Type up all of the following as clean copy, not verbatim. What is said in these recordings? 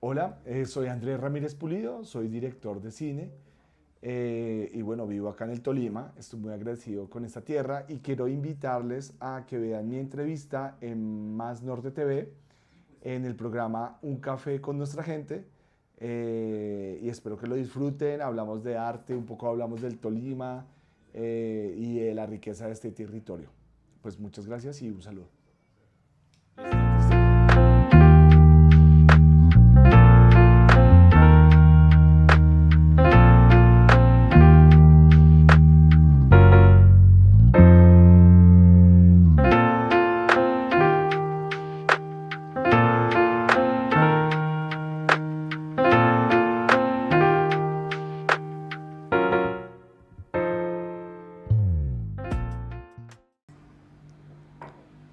Hola, soy Andrés Ramírez Pulido, soy director de cine y bueno, vivo acá en el Tolima. Estoy muy agradecido con esta tierra y quiero invitarles a que vean mi entrevista en Más Norte TV en el programa Un Café con Nuestra Gente y espero que lo disfruten. Hablamos de arte, un poco hablamos del Tolima y de la riqueza de este territorio. Pues muchas gracias y un saludo.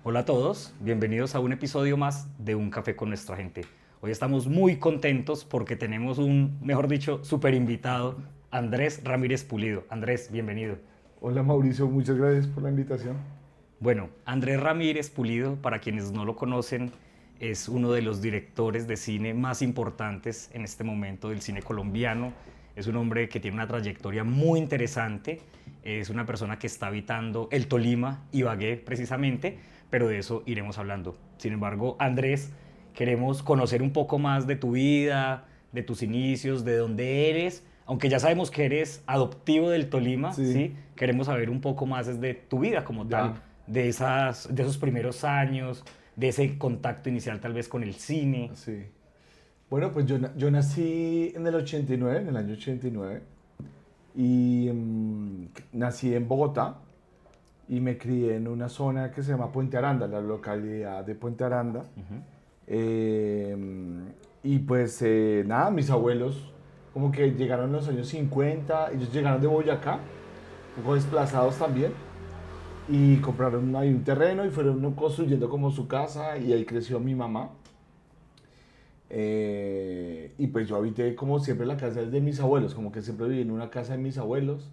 Hola a todos, bienvenidos a un episodio más de Un Café con Nuestra Gente. Hoy estamos muy contentos porque tenemos un, mejor dicho, súper invitado, Andrés Ramírez Pulido. Andrés, bienvenido. Hola Mauricio, muchas gracias por la invitación. Bueno, Andrés Ramírez Pulido, para quienes no lo conocen, es uno de los directores de cine más importantes en este momento del cine colombiano. Es un hombre que tiene una trayectoria muy interesante. Es una persona que está habitando el Tolima, Ibagué precisamente, pero de eso iremos hablando. Sin embargo, Andrés, queremos conocer un poco más de tu vida, de tus inicios, de dónde eres. Aunque ya sabemos que eres adoptivo del Tolima, Sí, ¿sí? Queremos saber un poco más de tu vida como tal, ya, de esos primeros años, de ese contacto inicial tal vez con el cine. sí. Bueno, pues yo nací en el 89, en el año 89, y nací en Bogotá y me crié en una zona que se llama Puente Aranda, la localidad de Puente Aranda. Eh, y pues nada, mis abuelos como que llegaron en los años 50, ellos llegaron de Boyacá, un poco desplazados también, y compraron ahí un terreno y fueron construyendo como su casa y ahí creció mi mamá. Y pues yo habité como siempre la casa de mis abuelos, como que siempre viví en una casa de mis abuelos.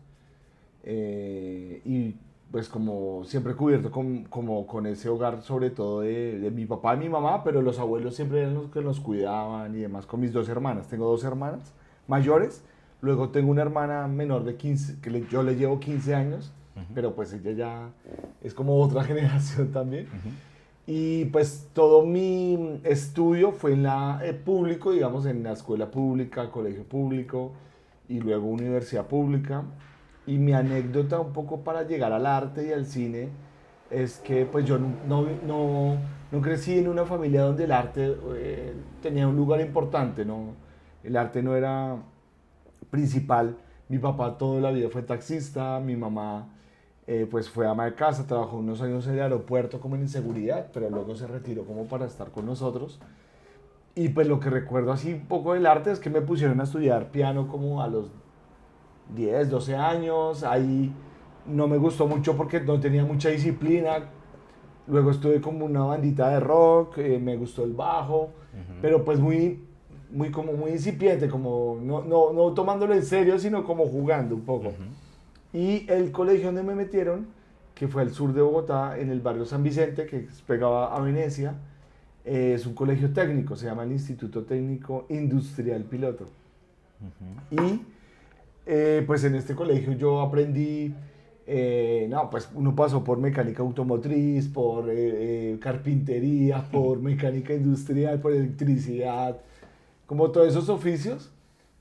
Y pues como siempre cubierto como con ese hogar sobre todo de mi papá y mi mamá, pero los abuelos siempre eran los que nos cuidaban y demás con mis dos hermanas. Tengo dos hermanas mayores, luego tengo una hermana menor de 15, yo le llevo 15 años, pero pues ella ya es como otra generación también. Y pues todo mi estudio fue en la público, digamos, en la escuela pública, colegio público y luego universidad pública. Y mi anécdota un poco para llegar al arte y al cine es que pues yo no crecí en una familia donde el arte tenía un lugar importante, ¿no? El arte no era principal. Mi papá toda la vida fue taxista, mi mamá pues fue ama de casa, trabajó unos años en el aeropuerto como en inseguridad, pero luego se retiró como para estar con nosotros. Y pues lo que recuerdo así un poco del arte es que me pusieron a estudiar piano como a los 10 12 años. Ahí no me gustó mucho porque no tenía mucha disciplina. Luego estuve como una bandita de rock, me gustó el bajo, pero pues muy incipiente, como no tomándolo en serio, sino como jugando un poco. Y el colegio donde me metieron, que fue al sur de Bogotá, en el barrio San Vicente, que es pegaba a Venecia, es un colegio técnico, se llama el Instituto Técnico Industrial Piloto. Y pues en este colegio yo aprendí, no, pues uno pasó por mecánica automotriz, por carpintería, por mecánica industrial, por electricidad, como todos esos oficios.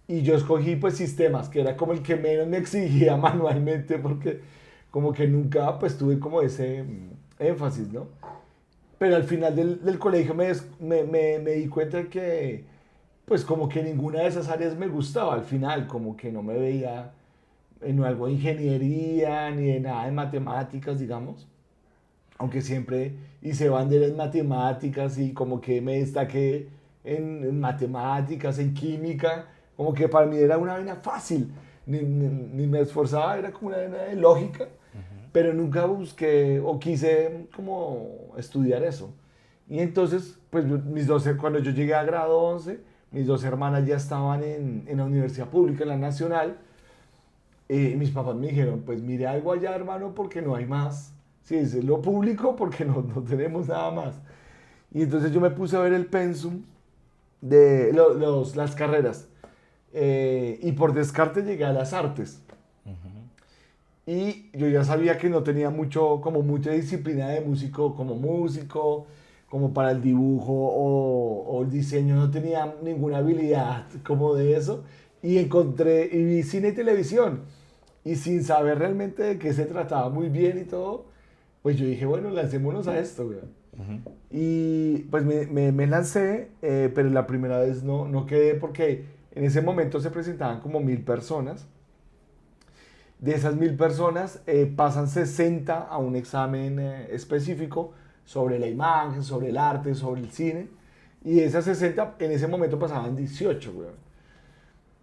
Y yo escogí pues sistemas, que era como el que menos me exigía manualmente, porque como que nunca pues tuve como ese énfasis, ¿no? Pero al final del colegio me di cuenta de que pues como que ninguna de esas áreas me gustaba al final, como que no me veía en algo de ingeniería ni de nada de matemáticas, digamos. Aunque siempre hice banderas en matemáticas y como que me destaqué en matemáticas, en química, como que para mí era una vaina fácil, ni me esforzaba, era como una vaina de lógica, pero nunca busqué o quise como estudiar eso. Y entonces, pues cuando yo llegué a grado 11 mis dos hermanas ya estaban en la universidad pública, en la nacional, y mis papás me dijeron, pues mire algo allá, hermano, porque no hay más. Sí, es lo público porque no tenemos nada más. Y entonces yo me puse a ver el pensum las carreras. Y por descarte llegué a las artes. Y yo ya sabía que no tenía mucha disciplina de músico, como para el dibujo o el diseño, no tenía ninguna habilidad como de eso. Y vi cine y televisión. Y sin saber realmente de qué se trataba muy bien y todo, pues yo dije, bueno, lancémonos a esto, güey. Y pues me lancé, pero la primera vez no quedé porque en ese momento se presentaban como 1000 personas. De esas 1000 personas pasan 60 a un examen específico sobre la imagen, sobre el arte, sobre el cine. Y de esas 60 en ese momento pasaban 18, güey.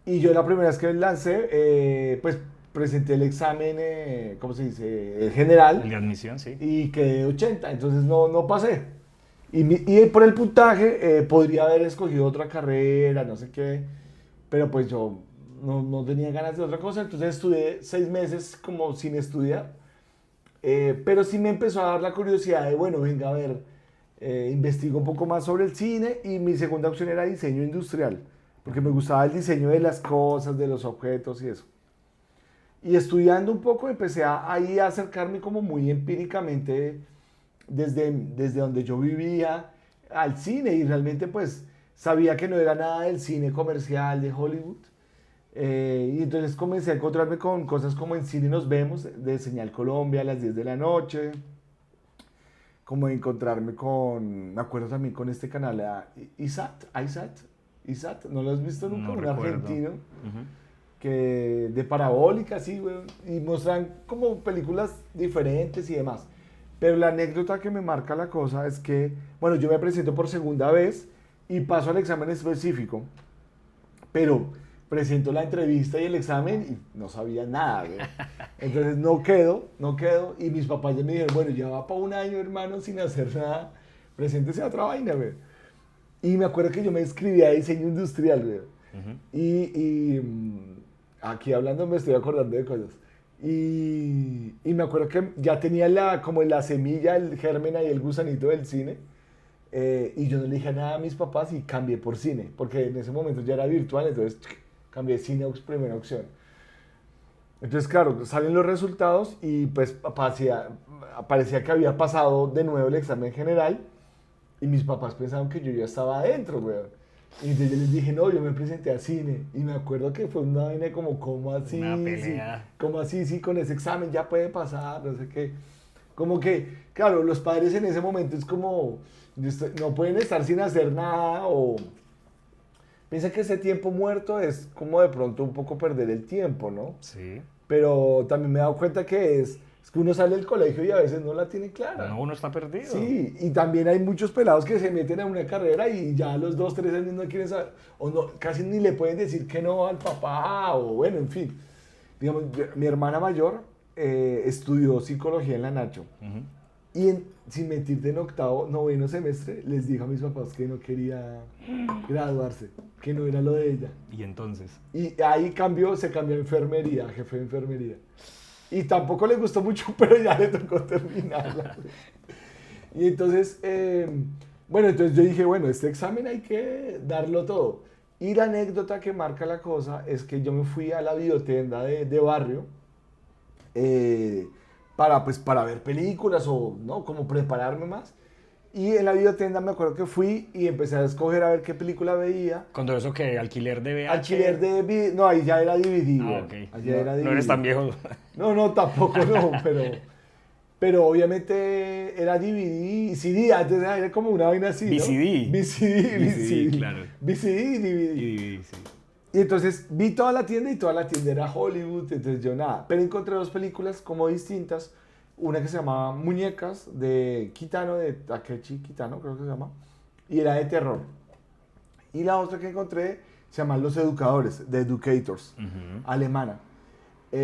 Y yo la primera vez que lancé, pues presenté el examen, ¿cómo se dice? El general. El de admisión, sí. Y quedé 80, entonces no pasé. Y por el puntaje podría haber escogido otra carrera, no sé qué, pero pues yo no tenía ganas de otra cosa, entonces estudié 6 meses como sin estudiar, pero sí me empezó a dar la curiosidad de, bueno, venga a ver, investigo un poco más sobre el cine y mi segunda opción era diseño industrial, porque me gustaba el diseño de las cosas, de los objetos y eso. Y estudiando un poco empecé ahí a acercarme como muy empíricamente desde donde yo vivía al cine y realmente pues sabía que no era nada del cine comercial de Hollywood. Y entonces comencé a encontrarme con cosas como En Cine Nos Vemos, de Señal Colombia a las 10 de la noche, como encontrarme me acuerdo también con este canal, ISAT, ¿no lo has visto nunca? No Un recuerdo. argentino, que de parabólica, sí, güey, y muestran como películas diferentes y demás. Pero la anécdota que me marca la cosa es que, bueno, yo me presento por segunda vez y paso al examen específico, pero presento la entrevista y el examen y no sabía nada, güey. Entonces no quedo, y mis papás ya me dijeron, bueno, ya va para un año, hermano, sin hacer nada, preséntese a otra vaina, güey. Y me acuerdo que yo me inscribí a diseño industrial, güey. Aquí hablando me estoy acordando de cosas. Y me acuerdo que ya tenía como la semilla, el germen ahí, el gusanito del cine. Y yo no le dije nada a mis papás y cambié por cine, porque en ese momento ya era virtual, entonces cambié cine primera opción. Entonces, claro, salen los resultados y pues parecía que había pasado de nuevo el examen general y mis papás pensaron que yo ya estaba adentro, weón. Y entonces yo les dije, no, yo me presenté a cine. Y me acuerdo que fue una vaina como, ¿cómo así? Una pelea. Sí, ¿cómo así? Sí, con ese examen ya puede pasar, no sé qué. Como que, claro, los padres en ese momento es como, no pueden estar sin hacer nada o piensa que ese tiempo muerto es como de pronto un poco perder el tiempo, ¿no? Sí. Pero también me he dado cuenta que es que uno sale del colegio y a veces no la tiene clara. No, uno está perdido. Sí, y también hay muchos pelados que se meten a una carrera y ya a los 2, 3 años no quieren saber, o no, casi ni le pueden decir que no al papá, o bueno, en fin. Digamos, mi hermana mayor estudió psicología en la Nacho. Y sin mentirte, en noveno semestre, les dijo a mis papás que no quería graduarse, que no era lo de ella. ¿Y entonces? Y ahí se cambió a enfermería, jefe de enfermería. Y tampoco le gustó mucho, pero ya le tocó terminarla. Y entonces, bueno, entonces yo dije, bueno, este examen hay que darlo todo. Y la anécdota que marca la cosa es que yo me fui a la videotienda de barrio para ver películas o, ¿no? Como prepararme más. Y en la videotienda me acuerdo que fui y empecé a escoger a ver qué película veía. ¿Cuando eso que alquiler de VH? Alquiler de no, ahí ya era DVD. Ok. Ahí ya era DVD. No eres tan viejo. No, tampoco no, pero obviamente era DVD y CD, antes era como una vaina así, ¿no? VCD, claro. VCD y DVD. Y sí. Y entonces vi toda la tienda y toda la tienda era Hollywood, entonces yo nada. Pero encontré 2 películas como distintas. Una que se llamaba Muñecas, de Kitano, de Takeshi Kitano, creo que se llama. Y era de terror. Y la otra que encontré se llama Los Educadores, de Educators, alemana. Y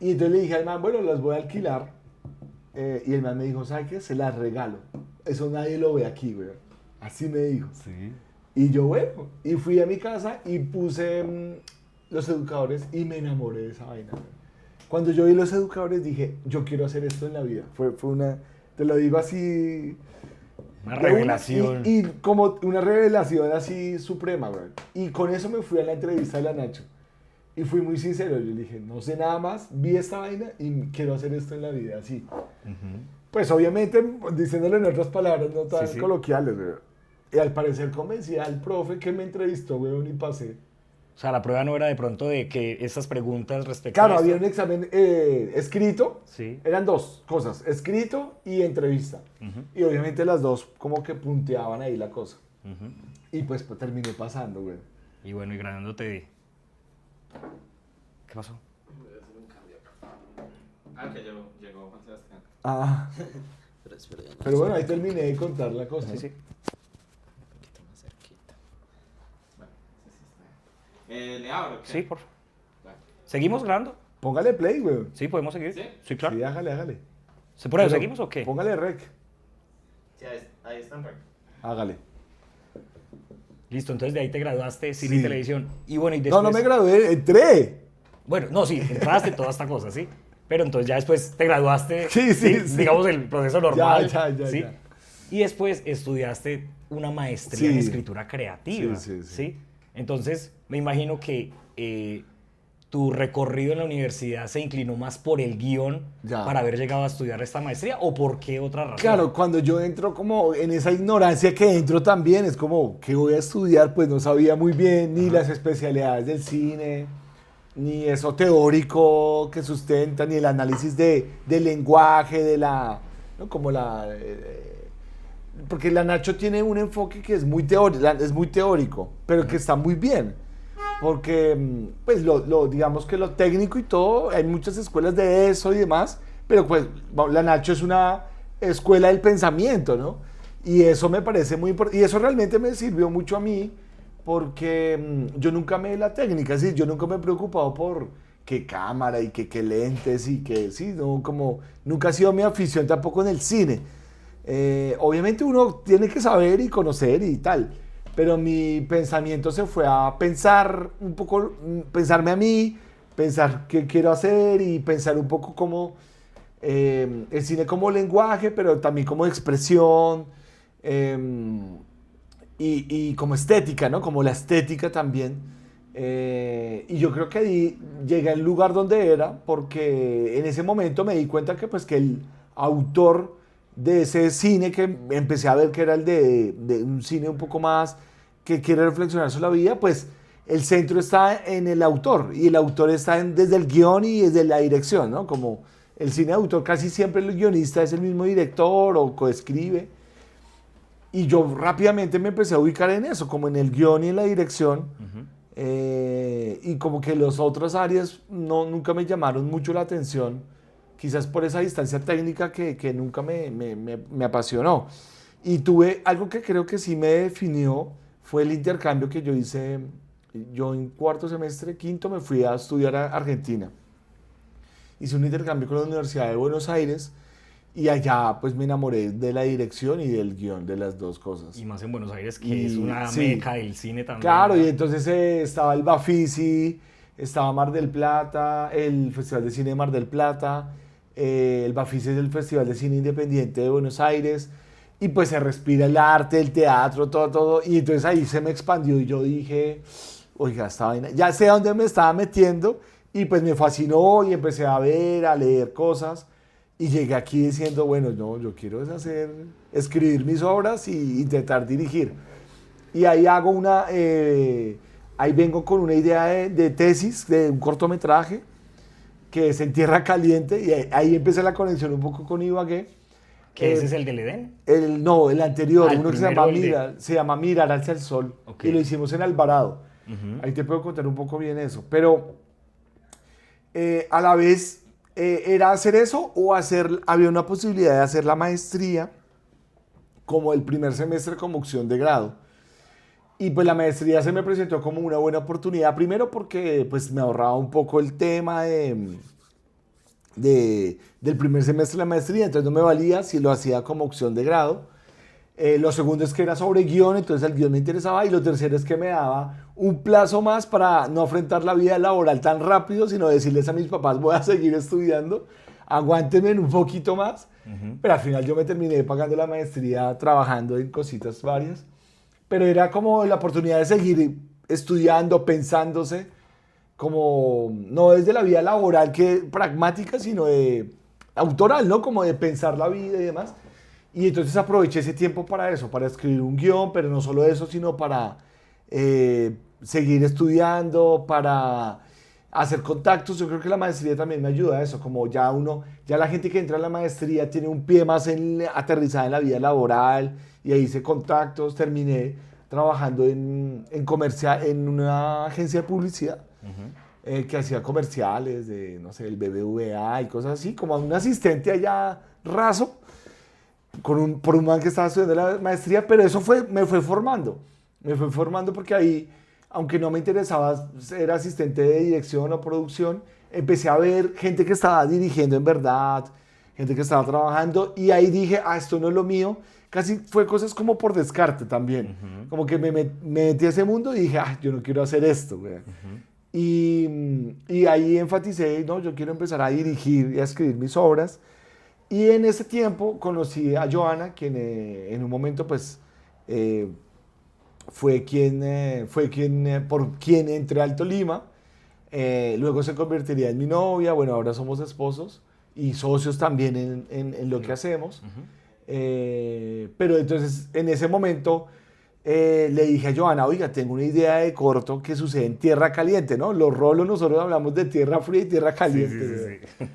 entonces le dije al man, bueno, las voy a alquilar. Y el man me dijo, ¿sabes qué? Se las regalo. Eso nadie lo ve aquí, güey. Así me dijo. Sí. Y yo, bueno, y fui a mi casa y puse Los Educadores y me enamoré de esa vaina. Cuando yo vi Los Educadores dije, yo quiero hacer esto en la vida. Fue una, te lo digo así, Una De revelación. y como una revelación así suprema, güey. Y con eso me fui a la entrevista de la Nacho. Y fui muy sincero, yo le dije, no sé nada más, vi esta vaina y quiero hacer esto en la vida, así. Pues obviamente, diciéndolo en otras palabras, no tan Sí. coloquiales, güey. Y al parecer convencí al profe que me entrevistó, güey, y pasé. O sea, la prueba no era de pronto de que estas preguntas respecto Claro, a esto. había un examen escrito, Sí. eran dos cosas, escrito y entrevista. Y obviamente las dos como que punteaban ahí la cosa. Y pues terminé pasando, güey. Y bueno, y graduándote. ¿Qué pasó? Voy a hacer un cambio acá. Que llegó Juan Sebastián. Ah, pero bueno, ahí terminé de contar la cosa. Sí, sí. Un poquito más cerquita. Bueno, sí está bien. ¿Le abro? ¿Qué? Sí, por favor. Bueno. ¿Seguimos grabando? Póngale play, güey. Sí, podemos seguir. ¿Sí? claro. Sí, hágale. ¿Se puede? Pero ¿Seguimos o qué? Póngale rec. Sí, ahí están. Hágale. Listo, entonces de ahí te graduaste cine y Sí. televisión. Y bueno, y después. No me gradué, entré. Bueno, no, sí, entraste toda esta cosa, sí. Pero entonces ya después te graduaste. Sí. Digamos el proceso normal. Ya. ¿sí? Y después estudiaste una maestría en Sí. escritura creativa. Sí. Entonces, me imagino que tu recorrido en la universidad se inclinó más por el guión Ya. para haber llegado a estudiar esta maestría, o por qué otra razón. Claro, cuando yo entro como en esa ignorancia que entro también, es como, ¿qué voy a estudiar? Pues no sabía muy bien ni las especialidades del cine, ni eso teórico que sustenta, ni el análisis del lenguaje, de la, ¿no? Como la... porque la Nacho tiene un enfoque que es muy teórico, pero que está muy bien. Porque, pues, digamos que lo técnico y todo, hay muchas escuelas de eso y demás, pero pues la Nacho es una escuela del pensamiento, ¿no? Y eso me parece muy importante, y eso realmente me sirvió mucho a mí, porque yo nunca me la técnica, ¿sí? Yo nunca me he preocupado por qué cámara y qué lentes y qué, sí, no, como, nunca ha sido mi afición tampoco en el cine. Obviamente uno tiene que saber y conocer y tal, pero mi pensamiento se fue a pensar un poco, pensarme a mí, pensar qué quiero hacer y pensar un poco como el cine como lenguaje, pero también como expresión y como estética, ¿no? Como la estética también. Y yo creo que ahí llegué al lugar donde era, porque en ese momento me di cuenta que, pues, que el autor de ese cine que empecé a ver que era el de un cine un poco más que quiere reflexionar sobre la vida, pues el centro está en el autor y el autor está desde el guión y desde la dirección, ¿no? Como el cine de autor casi siempre el guionista es el mismo director o coescribe. Y yo rápidamente me empecé a ubicar en eso, como en el guión y en la dirección. Y como que las otras áreas nunca me llamaron mucho la atención, quizás por esa distancia técnica que nunca me apasionó. Y tuve algo que creo que sí me definió, fue el intercambio que yo hice. Yo en cuarto semestre, quinto, me fui a estudiar a Argentina. Hice un intercambio con la Universidad de Buenos Aires y allá pues me enamoré de la dirección y del guión, de las dos cosas. Y más en Buenos Aires, que Y es una sí. meca del cine también. Claro, ¿verdad? y entonces estaba el Bafisi, estaba Mar del Plata, el Festival de Cine de Mar del Plata, el Bafisi es el Festival de Cine Independiente de Buenos Aires, y pues se respira el arte, el teatro, todo, y entonces ahí se me expandió y yo dije, oiga, esta vaina, ya sé a dónde me estaba metiendo, y pues me fascinó y empecé a ver, a leer cosas, y llegué aquí diciendo, bueno, no, yo quiero escribir mis obras y intentar dirigir. Y ahí hago ahí vengo con una idea de tesis, de un cortometraje, que es En Tierra Caliente, y ahí empecé la conexión un poco con Ibagué. ¿Que ese es el del Edén? No, el anterior, El uno que primero, se llama Mirar hacia el Sol, Ok. y lo hicimos en Alvarado. Ujú. Ahí te puedo contar un poco bien eso, pero a la vez era hacer eso o había una posibilidad de hacer la maestría como el primer semestre como opción de grado. Y pues la maestría se me presentó como una buena oportunidad, primero porque pues me ahorraba un poco el tema del primer semestre de la maestría, entonces no me valía si lo hacía como opción de grado. Lo segundo es que era sobre guión, entonces el guión me interesaba. Y lo tercero es que me daba un plazo más para no afrontar la vida laboral tan rápido, sino decirles a mis papás, voy a seguir estudiando, aguántenme un poquito más. Pero al final yo me terminé pagando la maestría trabajando en cositas varias. Pero era como la oportunidad de seguir estudiando, pensándose, como no desde la vida laboral que pragmática, sino de autoral, ¿no? Como de pensar la vida y demás. Y entonces aproveché ese tiempo para eso, para escribir un guión, pero no solo eso, sino para seguir estudiando, para hacer contactos. Yo creo que la maestría también me ayuda a eso, como ya la gente que entra a la maestría tiene un pie más aterrizada en la vida laboral y ahí hice contactos, terminé trabajando en una agencia de publicidad que hacía comerciales de, no sé, el BBVA y cosas así, como un asistente allá raso, por un man que estaba estudiando la maestría, pero eso me fue formando porque ahí, aunque no me interesaba ser asistente de dirección o producción, empecé a ver gente que estaba dirigiendo en verdad, gente que estaba trabajando, y ahí dije, esto no es lo mío. Casi fue cosas como por descarte también, como que me metí a ese mundo y dije, yo no quiero hacer esto, güey. Y ahí enfaticé, no, yo quiero empezar a dirigir y a escribir mis obras. Y en ese tiempo conocí a Joana, quien en un momento pues por quien entré al Tolima. Luego se convertiría en mi novia. Bueno, ahora somos esposos y socios también en lo que hacemos. Pero entonces en ese momento le dije a Joana, oiga, tengo una idea de corto que sucede en tierra caliente, ¿no? Los rolos nosotros hablamos de tierra fría y tierra caliente. Sí.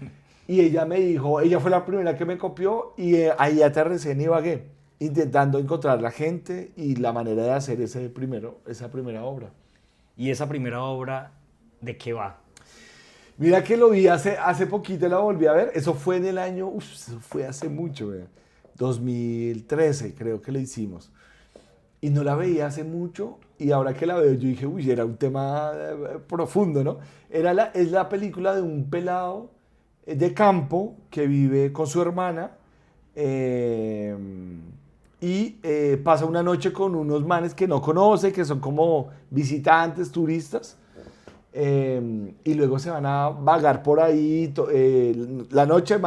Y ella me dijo, ella fue la primera que me copió y ahí aterricé en Ibagué, intentando encontrar la gente y la manera de hacer esa primera obra. ¿Y esa primera obra de qué va? Mira que lo vi hace poquito, la volví a ver. Eso fue en el año, eso fue hace mucho, 2013 creo que la hicimos. Y no la veía hace mucho y ahora que la veo yo dije, era un tema profundo, ¿no? Es la película de un pelado de campo que vive con su hermana y pasa una noche con unos manes que no conoce, que son como visitantes, turistas, y luego se van a vagar por ahí la noche,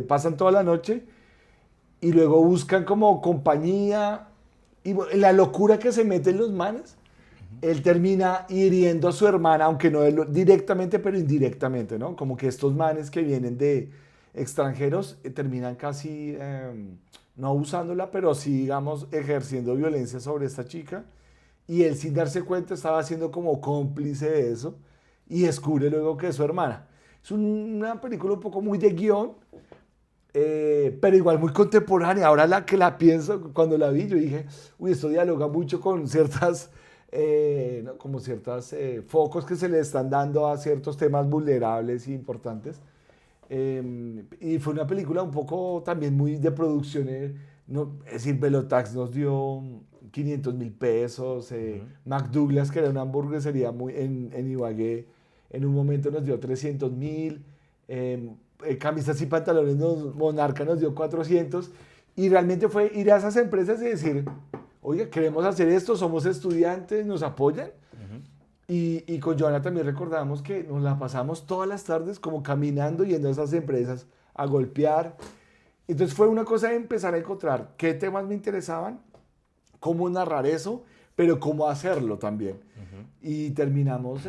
pasan toda la noche y luego buscan como compañía y la locura que se meten los manes. Él termina hiriendo a su hermana, aunque no directamente, pero indirectamente, ¿no? Como que estos manes que vienen de extranjeros terminan casi, no abusándola, pero sí, digamos, ejerciendo violencia sobre esta chica. Y él, sin darse cuenta, estaba siendo como cómplice de eso y descubre luego que es su hermana. Es una película un poco muy de guión, pero igual muy contemporánea. Ahora la pienso, cuando la vi, yo dije, esto dialoga mucho con ciertas... ¿no? Como ciertos focos que se le están dando a ciertos temas vulnerables e importantes. Y fue una película un poco también muy de producción. ¿No? Es decir, Velotax nos dio 500.000 pesos. McDouglas, que era una hamburguesería en Ibagué, en un momento nos dio 300.000. Camisas y pantalones Monarca nos dio 400. Y realmente fue ir a esas empresas y decir... Oiga, queremos hacer esto, somos estudiantes, nos apoyan. Y con Joana también recordamos que nos la pasamos todas las tardes como caminando, yendo a esas empresas a golpear. Entonces fue una cosa de empezar a encontrar qué temas me interesaban, cómo narrar eso, pero cómo hacerlo también. Y terminamos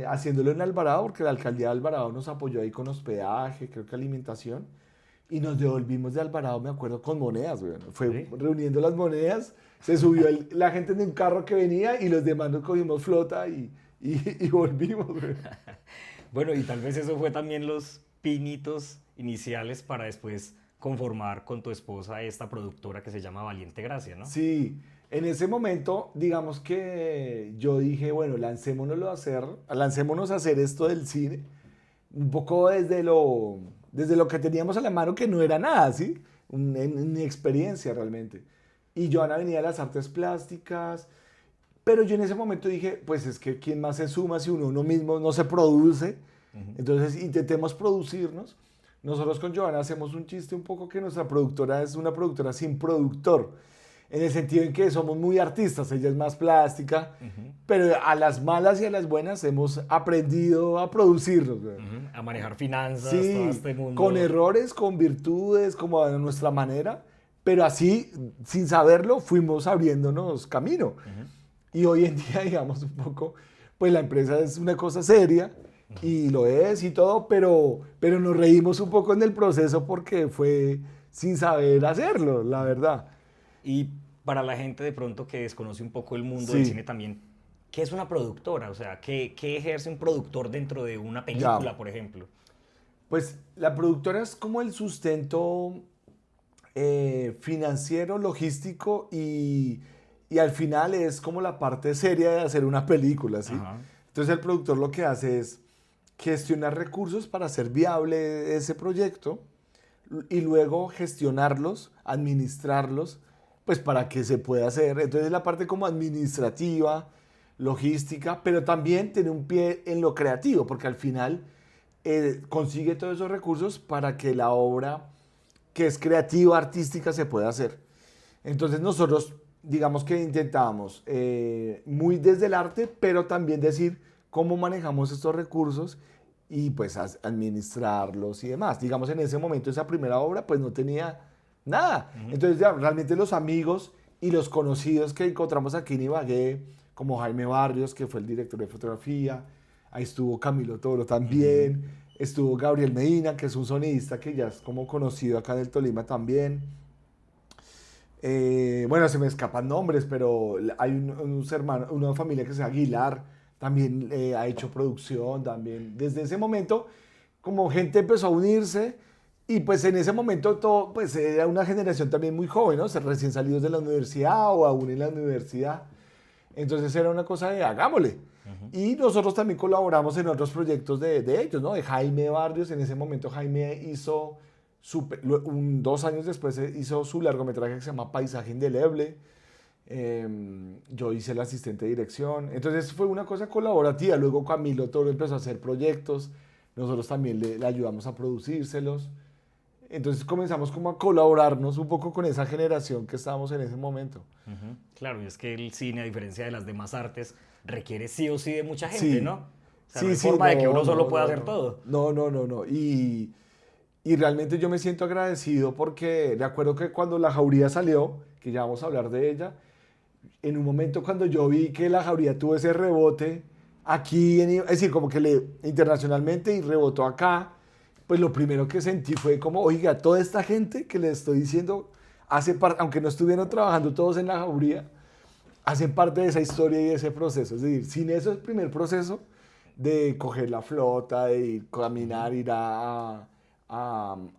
haciéndolo en Alvarado, porque la alcaldía de Alvarado nos apoyó ahí con hospedaje, creo que alimentación. Y nos devolvimos de Alvarado, me acuerdo, con monedas, güey. Fue reuniendo las monedas, se subió la gente en un carro que venía y los demás nos cogimos flota y volvimos, güey. Bueno, y tal vez eso fue también los pinitos iniciales para después conformar con tu esposa esta productora que se llama Valiente Gracia, ¿no? Sí, en ese momento, digamos que yo dije, bueno, lancémonos a hacer esto del cine, un poco desde lo que teníamos a la mano, que no era nada, ¿sí? Ni experiencia realmente. Y Joana venía de las artes plásticas, pero yo en ese momento dije, pues es que ¿quién más se suma si uno mismo no se produce? Entonces intentemos producirnos. Nosotros con Joana hacemos un chiste un poco que nuestra productora es una productora sin productor. en el sentido en que somos muy artistas, ella es más plástica, pero a las malas y a las buenas hemos aprendido a producirlos. A manejar finanzas, Sí, todo este mundo. con errores, con virtudes, como a nuestra manera, pero así, sin saberlo, fuimos abriéndonos camino. Y hoy en día, digamos, un poco, pues la empresa es una cosa seria, y lo es y todo, pero nos reímos un poco en el proceso porque fue sin saber hacerlo, la verdad. Y para la gente de pronto que desconoce un poco el mundo Sí. del cine también, ¿qué es una productora? O sea, ¿qué ejerce un productor dentro de una película, Ya. por ejemplo? Pues la productora es como el sustento financiero, logístico y al final es como la parte seria de hacer una película, ¿sí? Ajá. Entonces el productor lo que hace es gestionar recursos para hacer viable ese proyecto y luego gestionarlos, administrarlos, pues para que se pueda hacer. Entonces la parte como administrativa, logística, pero también tiene un pie en lo creativo, porque al final consigue todos esos recursos para que la obra que es creativa, artística, se pueda hacer. Entonces nosotros, digamos que intentábamos muy desde el arte, pero también decir cómo manejamos estos recursos y pues administrarlos y demás. Digamos, en ese momento, esa primera obra, pues no tenía nada. Entonces ya realmente los amigos y los conocidos que encontramos aquí en Ibagué, como Jaime Barrios, que fue el director de fotografía, ahí estuvo Camilo Toro también, estuvo Gabriel Medina, que es un sonidista que ya es como conocido acá en el Tolima también. Bueno, se me escapan nombres, pero hay unos hermanos, una familia que se llama Aguilar, también ha hecho producción, también. Desde ese momento, como gente empezó a unirse, y pues en ese momento todo, pues era una generación también muy joven, ¿no? Recién salidos de la universidad o aún en la universidad. Entonces era una cosa de hagámosle. Y nosotros también colaboramos en otros proyectos de ellos, ¿no? De Jaime Barrios, en ese momento Jaime hizo, 2 años después hizo su largometraje que se llama Paisaje Indeleble. Yo hice el asistente de dirección. Entonces fue una cosa colaborativa. Luego Camilo Toro empezó a hacer proyectos. Nosotros también le ayudamos a producírselos. Entonces comenzamos como a colaborarnos un poco con esa generación que estábamos en ese momento. Claro, y es que el cine, a diferencia de las demás artes, requiere sí o sí de mucha gente, Sí. ¿no? O sea, Sí, no hay sí, forma de que no, uno solo no, pueda no, hacer no. todo. No. Y realmente yo me siento agradecido porque recuerdo que cuando La Jauría salió, que ya vamos a hablar de ella, en un momento cuando yo vi que La Jauría tuvo ese rebote aquí, es decir, como que internacionalmente y rebotó acá, pues lo primero que sentí fue como, oiga, toda esta gente que le estoy diciendo, hace parte, aunque no estuvieran trabajando todos en La Jauría, hacen parte de esa historia y de ese proceso. Es decir, sin eso, el primer proceso de coger la flota, de ir, caminar, ir a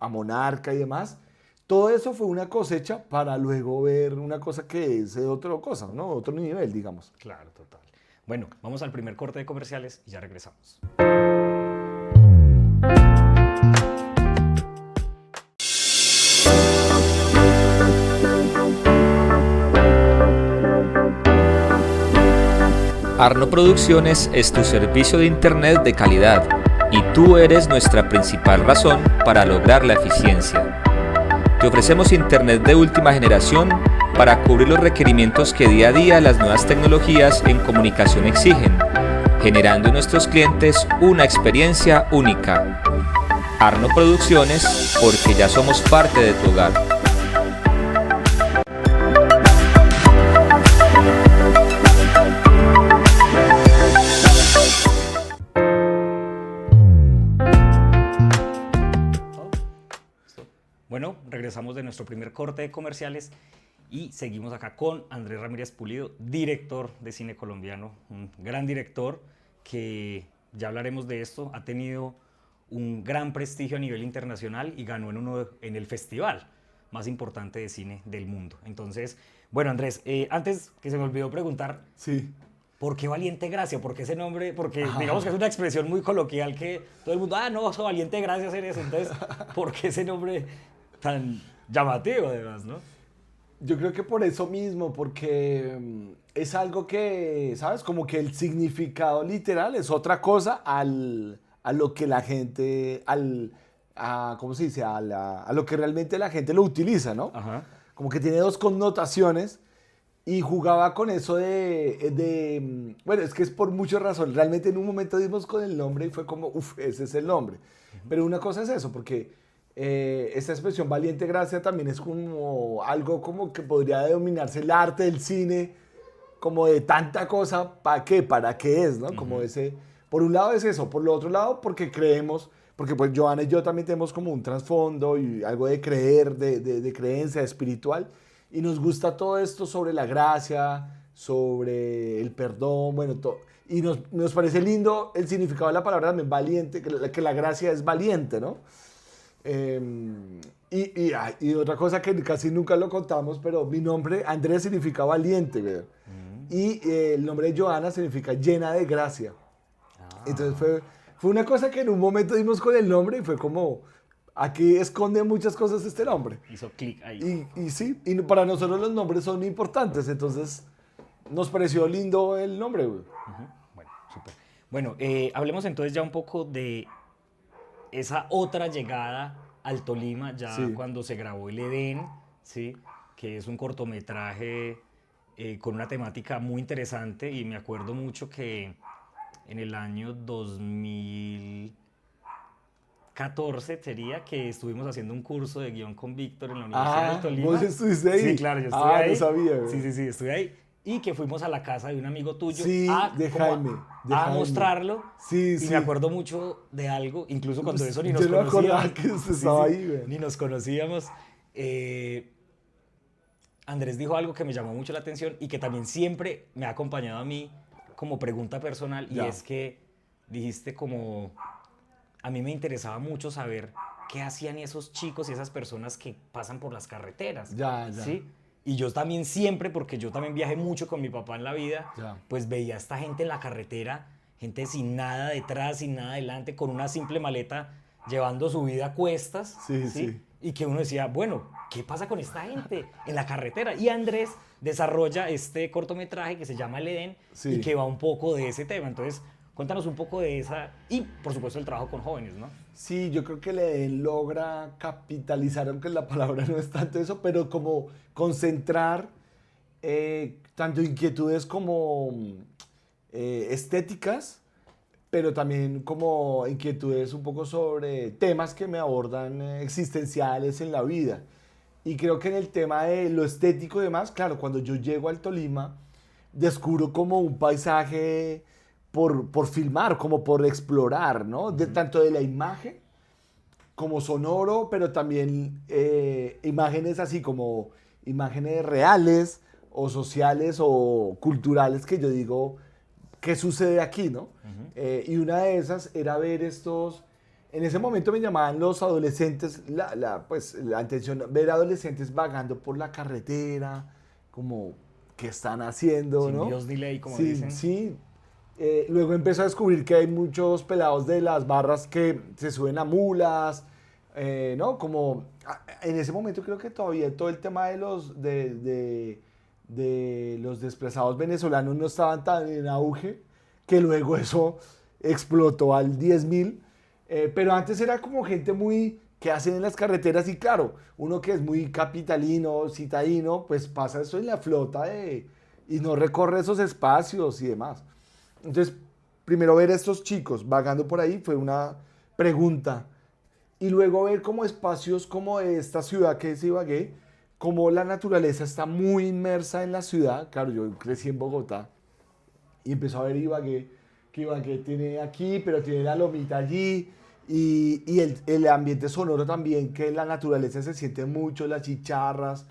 Monarca y demás, todo eso fue una cosecha para luego ver una cosa que es de otra cosa, ¿no? Otro nivel, digamos. Claro, total. Bueno, vamos al primer corte de comerciales y ya regresamos. Arno Producciones es tu servicio de internet de calidad y tú eres nuestra principal razón para lograr la eficiencia. Te ofrecemos internet de última generación para cubrir los requerimientos que día a día las nuevas tecnologías en comunicación exigen, generando en nuestros clientes una experiencia única. Arno Producciones, porque ya somos parte de tu hogar. Bueno, regresamos de nuestro primer corte de comerciales y seguimos acá con Andrés Ramírez Pulido, director de cine colombiano, un gran director que, ya hablaremos de esto, ha tenido un gran prestigio a nivel internacional y ganó en el festival más importante de cine del mundo. Entonces, bueno, Andrés, antes que se me olvidó preguntar, Sí. ¿por qué Valiente Gracia? ¿Por qué ese nombre? Porque digamos que es una expresión muy coloquial que todo el mundo, no, soy Valiente Gracia hacer eso. Entonces, ¿por qué ese nombre tan llamativo además, no? Yo creo que por eso mismo, porque es algo que, ¿sabes? Como que el significado literal es otra cosa a lo que la gente, ¿cómo se dice? A lo que realmente la gente lo utiliza, ¿no? Ajá. como que tiene dos connotaciones y jugaba con eso bueno, es que es por muchas razones. Realmente en un momento dimos con el nombre y fue como, uff, ese es el nombre. Pero una cosa es eso, porque esta expresión valiente gracia también es como algo como que podría denominarse el arte del cine, como de tanta cosa, ¿para qué? ¿Para qué es? ¿No? Como ese, por un lado es eso, por lo otro lado porque creemos, porque pues Joana y yo también tenemos como un trasfondo y algo de creer, de creencia espiritual, y nos gusta todo esto sobre la gracia, sobre el perdón, bueno, todo. Y nos parece lindo el significado de la palabra también valiente, que la gracia es valiente, ¿no? Y otra cosa que casi nunca lo contamos, pero mi nombre, Andrés, significa valiente, ¿verdad? Y el nombre de Joana significa llena de gracia. Entonces fue una cosa que en un momento dimos con el nombre y fue como, aquí esconde muchas cosas este nombre. Hizo clic ahí. Y sí, y para nosotros los nombres son importantes, entonces nos pareció lindo el nombre, güey. Bueno, súper. Bueno, hablemos entonces ya un poco de esa otra llegada al Tolima, ya Sí. cuando se grabó El Edén, ¿sí? Que es un cortometraje con una temática muy interesante, y me acuerdo mucho que en el año 2014 sería que estuvimos haciendo un curso de guión con Víctor en la Universidad del Tolima. ¿vos estuviste ahí? Sí, claro, yo estuve ahí. No sabía, güey. Sí, estuve ahí. Y que fuimos a la casa de un amigo tuyo Sí, de Jaime. a mostrarlo. Sí, y sí. me acuerdo mucho de algo, incluso cuando eso ni nos Yo no conocíamos. acordaba que usted estaba ahí, güey. Ni nos conocíamos. Andrés dijo algo que me llamó mucho la atención y que también siempre me ha acompañado a mí como pregunta personal, y Ya. es que dijiste como, a mí me interesaba mucho saber qué hacían esos chicos y esas personas que pasan por las carreteras. Ya. ¿Sí? Y yo también siempre, porque yo también viajé mucho con mi papá en la vida, Ya. pues veía a esta gente en la carretera, gente sin nada detrás, sin nada adelante, con una simple maleta, llevando su vida a cuestas. Sí. Y que uno decía, bueno, ¿qué pasa con esta gente en la carretera? Y Andrés desarrolla este cortometraje que se llama El Edén, Sí. y que va un poco de ese tema. Entonces, cuéntanos un poco de esa, y por supuesto el trabajo con jóvenes, ¿no? Sí, yo creo que le logra capitalizar, aunque la palabra no es tanto eso, pero como concentrar tanto inquietudes como estéticas, pero también como inquietudes un poco sobre temas que me abordan existenciales en la vida. Y creo que en el tema de lo estético y demás, claro, cuando yo llego al Tolima, descubro como un paisaje por filmar, como por explorar, ¿no? Tanto de la imagen como sonoro, pero también imágenes así como imágenes reales o sociales o culturales que yo digo, ¿qué sucede aquí, no? Y una de esas era ver estos, en ese momento me llamaban los adolescentes, pues la atención, ver adolescentes vagando por la carretera, como, ¿qué están haciendo, Sin no? Dios ni ley, como Sí, dicen. sí. Luego empecé a descubrir que hay muchos pelados de las barras que se suben a mulas, ¿no? Como en ese momento creo que todavía todo el tema de los desplazados venezolanos no estaban tan en auge, que luego eso explotó al 10.000. Pero antes era como gente muy que hacen en las carreteras, y claro, uno que es muy capitalino, citadino, pues pasa eso en la flota y no recorre esos espacios y demás. Entonces, primero ver a estos chicos vagando por ahí fue una pregunta. Y luego ver como espacios como esta ciudad que es Ibagué, como la naturaleza está muy inmersa en la ciudad. Claro, yo crecí en Bogotá y empezó a ver Ibagué, que Ibagué tiene aquí, pero tiene la lomita allí. Y el ambiente sonoro también, que en la naturaleza se siente mucho, las chicharras.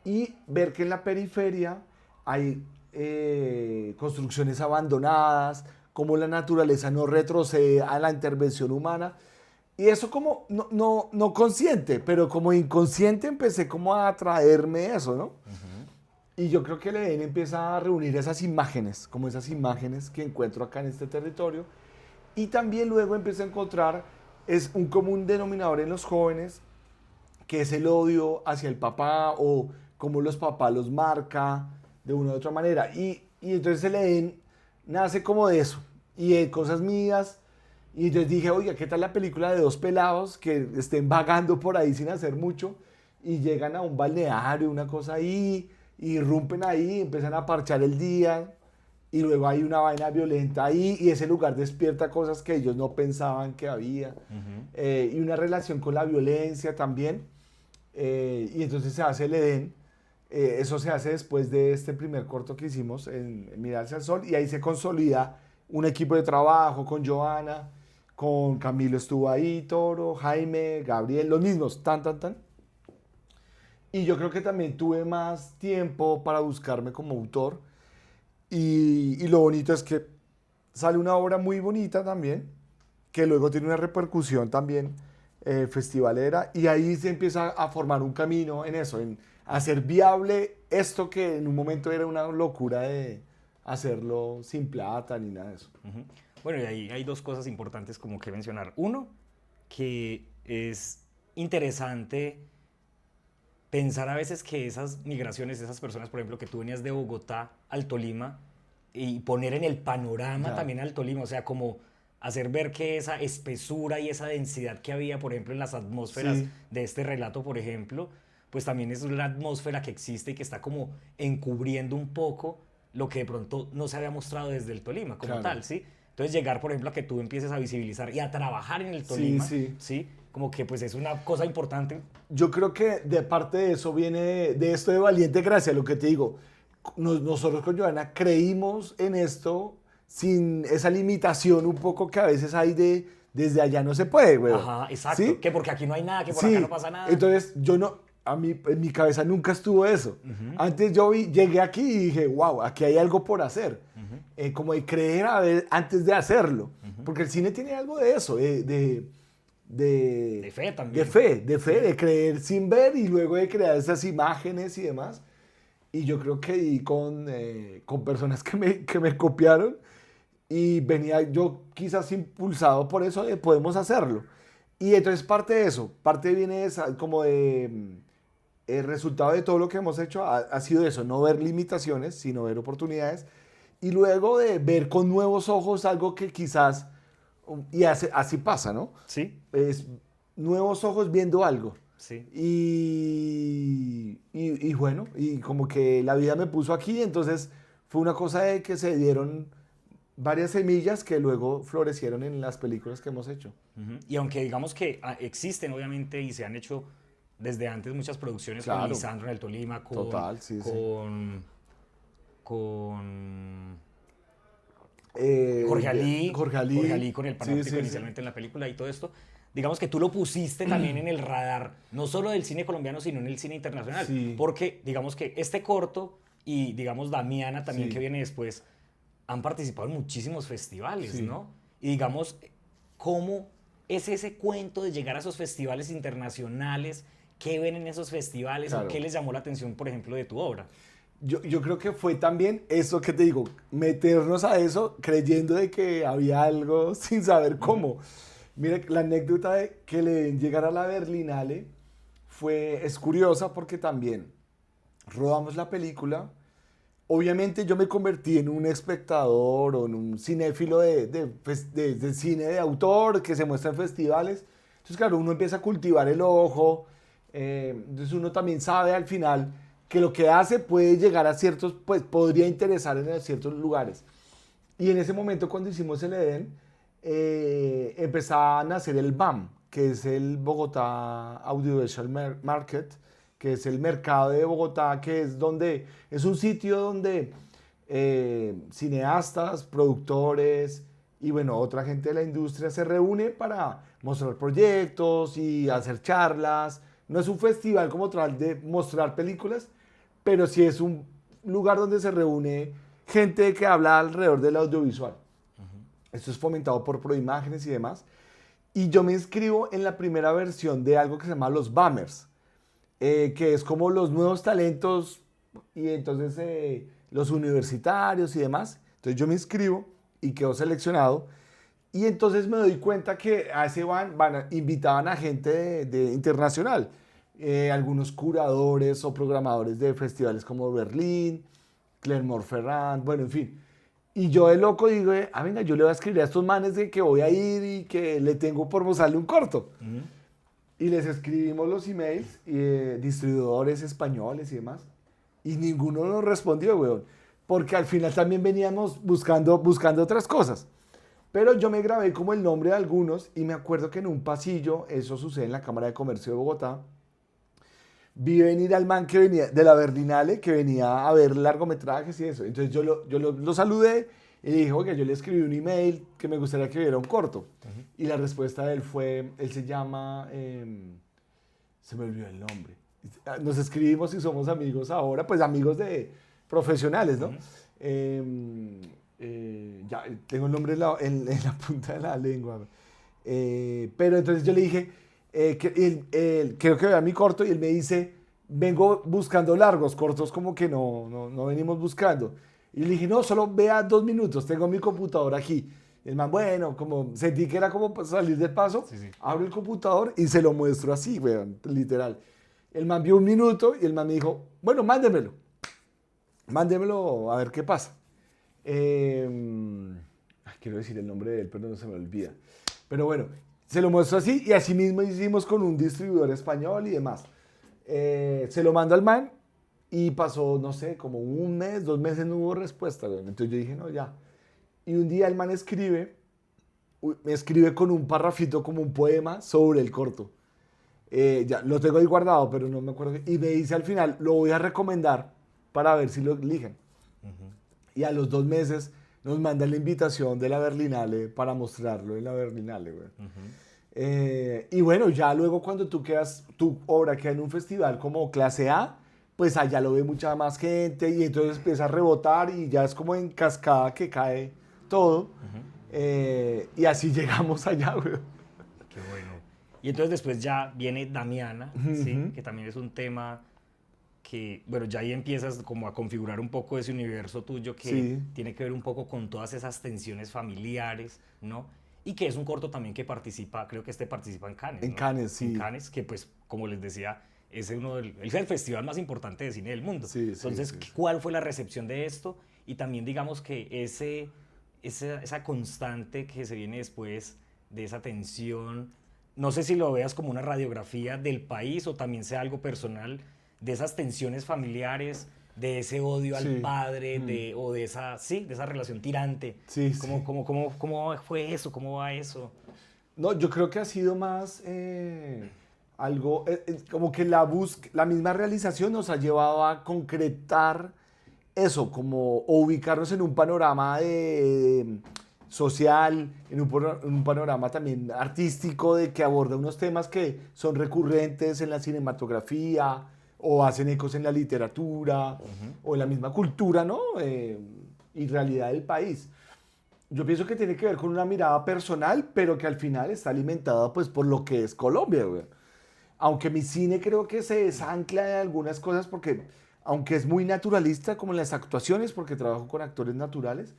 Y ver que en la periferia hay construcciones abandonadas, como la naturaleza no retrocede a la intervención humana. Y eso como, no consciente, pero como inconsciente empecé como a atraerme eso, ¿no? Y yo creo que el Edén empieza a reunir esas imágenes, como esas imágenes que encuentro acá en este territorio. Y también luego empecé a encontrar, es un común denominador en los jóvenes, que es el odio hacia el papá, o cómo los papás los marca de una u otra manera. Y entonces el Edén nace como de eso, y de cosas mías. Y entonces dije, oiga, ¿qué tal la película de dos pelados que estén vagando por ahí sin hacer mucho? y llegan a un balneario, una cosa ahí, y irrumpen ahí, empiezan a parchar el día, y luego hay una vaina violenta ahí, y ese lugar despierta cosas que ellos no pensaban que había, y una relación con la violencia también, y entonces se hace el Edén. Eso se hace después de este primer corto que hicimos en Mirarse al Sol, y ahí se consolida un equipo de trabajo con Joana, con Camilo estuvo ahí, Toro, Jaime, Gabriel, los mismos, tan. Y yo creo que también tuve más tiempo para buscarme como autor, y lo bonito es que sale una obra muy bonita también, que luego tiene una repercusión también festivalera, y ahí se empieza a formar un camino en eso, en hacer viable esto que en un momento era una locura de hacerlo sin plata ni nada de eso. Bueno, y ahí hay dos cosas importantes como que mencionar. Uno, que es interesante pensar a veces que esas migraciones, esas personas, por ejemplo, que tú venías de Bogotá al Tolima, y poner en el panorama también al Tolima, o sea, como hacer ver que esa espesura y esa densidad que había, por ejemplo, en las atmósferas de este relato, por ejemplo, pues también es una atmósfera que existe y que está como encubriendo un poco lo que de pronto no se había mostrado desde el Tolima como tal, ¿sí? Entonces llegar, por ejemplo, a que tú empieces a visibilizar y a trabajar en el Tolima, ¿sí? Como que pues es una cosa importante. Yo creo que de parte de eso viene de esto de Valiente Gracia, lo que te digo. Nosotros con Joana creímos en esto sin esa limitación un poco que a veces hay de desde allá no se puede, güey. Ajá, exacto. ¿Sí? Que porque aquí no hay nada, que por sí. acá no pasa nada. Entonces yo no, en mi cabeza nunca estuvo eso. Antes yo llegué aquí y dije, wow, aquí hay algo por hacer. Como de creer antes de hacerlo. Porque el cine tiene algo de eso, de fe también. De fe, de creer sin ver y luego de crear esas imágenes y demás. Y yo creo que di con personas que me copiaron y venía yo quizás impulsado por eso de podemos hacerlo. Y entonces parte de eso, parte viene como de el resultado de todo lo que hemos hecho ha sido eso, no ver limitaciones, sino ver oportunidades. Y luego de ver con nuevos ojos algo que quizás, y así pasa, ¿no? Sí. Es nuevos ojos viendo algo. Sí. Y bueno, y como que la vida me puso aquí, entonces fue una cosa de que se dieron varias semillas que luego florecieron en las películas que hemos hecho. Y aunque digamos que existen obviamente y se han hecho desde antes muchas producciones, claro, con Lisandro en el Tolima, con, total, sí, con Jorge Ali con el panóptico inicialmente en la película y todo esto. Digamos que tú lo pusiste también en el radar, no solo del cine colombiano, sino en el cine internacional. Sí. Porque, digamos que este corto y, digamos, Damiana también, que viene después, han participado en muchísimos festivales, ¿no? Y, digamos, ¿cómo es ese cuento de llegar a esos festivales internacionales? ¿Qué ven en esos festivales? Claro. ¿Qué les llamó la atención, por ejemplo, de tu obra? Yo creo que fue también eso que te digo, meternos a eso creyendo de que había algo sin saber cómo. Mira, la anécdota de que le llegar a la Berlinale es curiosa porque también rodamos la película. Obviamente yo me convertí en un espectador o en un cinéfilo de cine de autor que se muestra en festivales. Entonces, claro, uno empieza a cultivar el ojo. Entonces uno también sabe al final que lo que hace puede llegar a ciertos, pues podría interesar en ciertos lugares. Y en ese momento cuando hicimos el Edén, empezaba a nacer el BAM, que es el Bogotá Audiovisual Market, que es el mercado de Bogotá, que es un sitio donde cineastas, productores y bueno, otra gente de la industria se reúne para mostrar proyectos y hacer charlas. No es un festival como tal de mostrar películas, pero sí es un lugar donde se reúne gente que habla alrededor del audiovisual. Esto es fomentado por Proimágenes y demás. Y yo me inscribo en la primera versión de algo que se llama los BAMers, que es como los nuevos talentos y entonces los universitarios y demás. Entonces yo me inscribo y quedo seleccionado. Y entonces me doy cuenta que a ese invitaban a gente de internacional. Algunos curadores o programadores de festivales como Berlín, Clermont-Ferrand, bueno, en fin. Y yo de loco digo, venga, yo le voy a escribir a estos manes de que voy a ir y que le tengo por mostrarle un corto. Y les escribimos los emails, distribuidores españoles y demás, y ninguno nos respondió, weón. Porque al final también veníamos buscando otras cosas. Pero yo me grabé como el nombre de algunos y me acuerdo que en un pasillo, eso sucede en la Cámara de Comercio de Bogotá, vi venir al man que venía de la Berlinale, que venía a ver largometrajes y eso. Entonces yo lo saludé y le dije, oiga, yo le escribí un email que me gustaría que viera un corto. Y la respuesta de él fue, él se llama, se me olvidó el nombre. Nos escribimos y somos amigos ahora, pues amigos de profesionales, ¿no? Ya tengo el nombre en la punta de la lengua. Pero entonces yo le dije, creo que vea mi corto y él me dice, vengo buscando largos, cortos como que no venimos buscando. Y le dije, no, solo vea 2 minutos, tengo mi computador aquí. El man, bueno, como sentí que era como salir del paso, abro el computador y se lo muestro así, weón, literal. El man vio 1 minuto y el man me dijo, bueno, mándemelo a ver qué pasa. Quiero decir el nombre de él, pero no se me olvida. Pero bueno, se lo muestro así y así mismo hicimos con un distribuidor español y demás. Se lo mando al man y pasó, no sé, como 1 mes, 2 meses no hubo respuesta. Entonces yo dije, no, ya. Y un día el man me escribe con un parrafito como un poema sobre el corto. Ya lo tengo ahí guardado, pero no me acuerdo. Y me dice al final, lo voy a recomendar para ver si lo eligen. Y a los 2 meses nos mandan la invitación de la Berlinale para mostrarlo en la Berlinale, güey. Y bueno, ya luego cuando tu obra queda en un festival como clase A, pues allá lo ve mucha más gente y entonces empieza a rebotar y ya es como en cascada que cae todo. Y así llegamos allá, güey. Qué bueno. Y entonces después ya viene Damiana, ¿sí? Que también es un tema que, bueno, ya ahí empiezas como a configurar un poco ese universo tuyo que tiene que ver un poco con todas esas tensiones familiares, ¿no? Y que es un corto también que participa, creo que participa en Cannes, En ¿no? Cannes, sí. En Cannes, que pues, como les decía, es es el festival más importante de cine del mundo. Entonces, ¿cuál fue la recepción de esto? Y también digamos que esa constante que se viene después de esa tensión, no sé si lo veas como una radiografía del país o también sea algo personal, de esas tensiones familiares, de ese odio al padre, o de esa relación tirante. ¿Cómo fue eso? ¿Cómo va eso? No, yo creo que ha sido más algo, como que la misma realización nos ha llevado a concretar eso, o ubicarnos en un panorama social, en un panorama también artístico, de que aborda unos temas que son recurrentes en la cinematografía, o hacen ecos en la literatura, o en la misma cultura, ¿no? Y realidad del país. Yo pienso que tiene que ver con una mirada personal, pero que al final está alimentada pues, por lo que es Colombia, güey. Aunque mi cine creo que se desancla de algunas cosas, porque aunque es muy naturalista, como en las actuaciones, porque trabajo con actores naturales,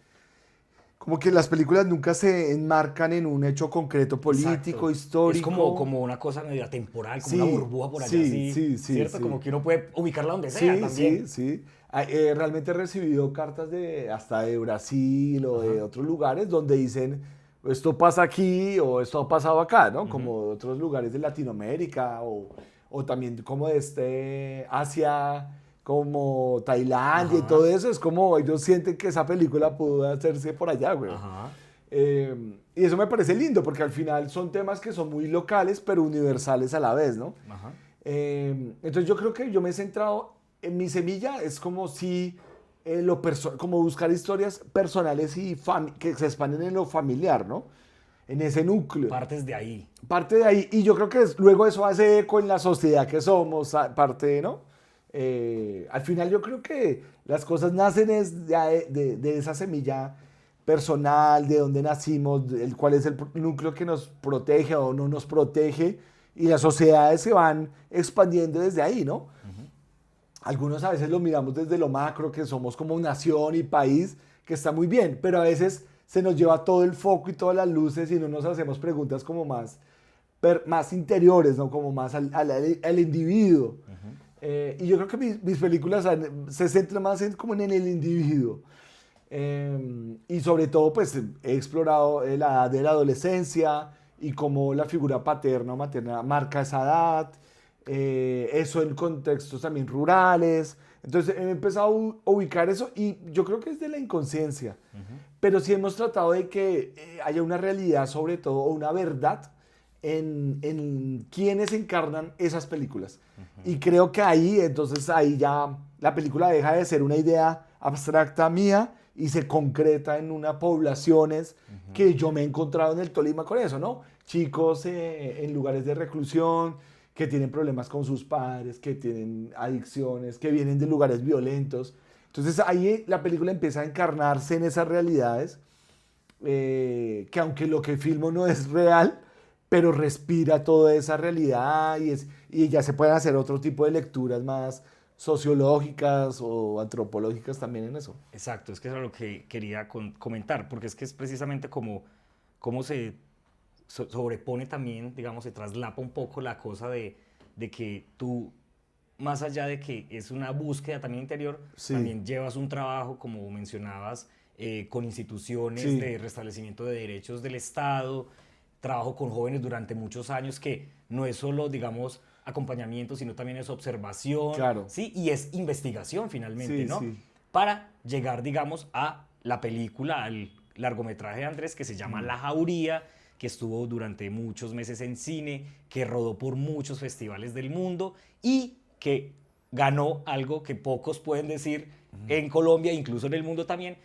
como que las películas nunca se enmarcan en un hecho concreto político, histórico. Es como una cosa medio atemporal, como una burbuja por allá, ¿cierto? Como que uno puede ubicarla donde sea también. Sí. Realmente he recibido cartas hasta de Brasil o de otros lugares donde dicen, esto pasa aquí o esto ha pasado acá, ¿no? Como de otros lugares de Latinoamérica o también como de Asia, como Tailandia y todo eso. Es como ellos sienten que esa película pudo hacerse por allá, güey. Y eso me parece lindo porque al final son temas que son muy locales pero universales a la vez, ¿no? Entonces yo creo que yo me he centrado en mi semilla, es como si como buscar historias personales y que se expanden en lo familiar, ¿no? En ese núcleo. Partes de ahí. Parte de ahí. Y yo creo que luego eso hace eco en la sociedad que somos, parte, ¿no? Al final yo creo que las cosas nacen de esa semilla personal, de donde nacimos, cuál es el núcleo que nos protege o no nos protege, y las sociedades se van expandiendo desde ahí, ¿no? Algunos a veces lo miramos desde lo macro, que somos como nación y país, que está muy bien, pero a veces se nos lleva todo el foco y todas las luces y no nos hacemos preguntas como más interiores, ¿no? Como más al individuo. Y yo creo que mis películas se centran más como en el individuo. Y sobre todo, pues he explorado la edad de la adolescencia y cómo la figura paterna o materna marca esa edad, eso en contextos también rurales. Entonces he empezado a ubicar eso y yo creo que es de la inconsciencia, pero sí hemos tratado de que haya una realidad sobre todo, o una verdad en quienes encarnan esas películas. Y creo que entonces ahí ya la película deja de ser una idea abstracta mía y se concreta en unas poblaciones que yo me he encontrado en el Tolima con eso, ¿no? Chicos en lugares de reclusión que tienen problemas con sus padres, que tienen adicciones, que vienen de lugares violentos. Entonces ahí la película empieza a encarnarse en esas realidades, que aunque lo que filmo no es real, pero respira toda esa realidad y ya se pueden hacer otro tipo de lecturas más sociológicas o antropológicas también en eso. Exacto, es que eso es lo que quería comentar, porque es que es precisamente como cómo se sobrepone también, digamos, se traslapa un poco la cosa de que tú, más allá de que es una búsqueda también interior, Sí. también llevas un trabajo, como mencionabas, con instituciones Sí. de restablecimiento de derechos del Estado, trabajo con jóvenes durante muchos años que no es solo, digamos, acompañamiento, sino también es observación, Claro. ¿sí? Y es investigación finalmente, Sí, ¿no? sí. Para llegar, digamos, a la película, al largometraje de Andrés que se llama La Jauría, que estuvo durante muchos meses en cine, que rodó por muchos festivales del mundo y que ganó algo que pocos pueden decir en Colombia, incluso en el mundo también,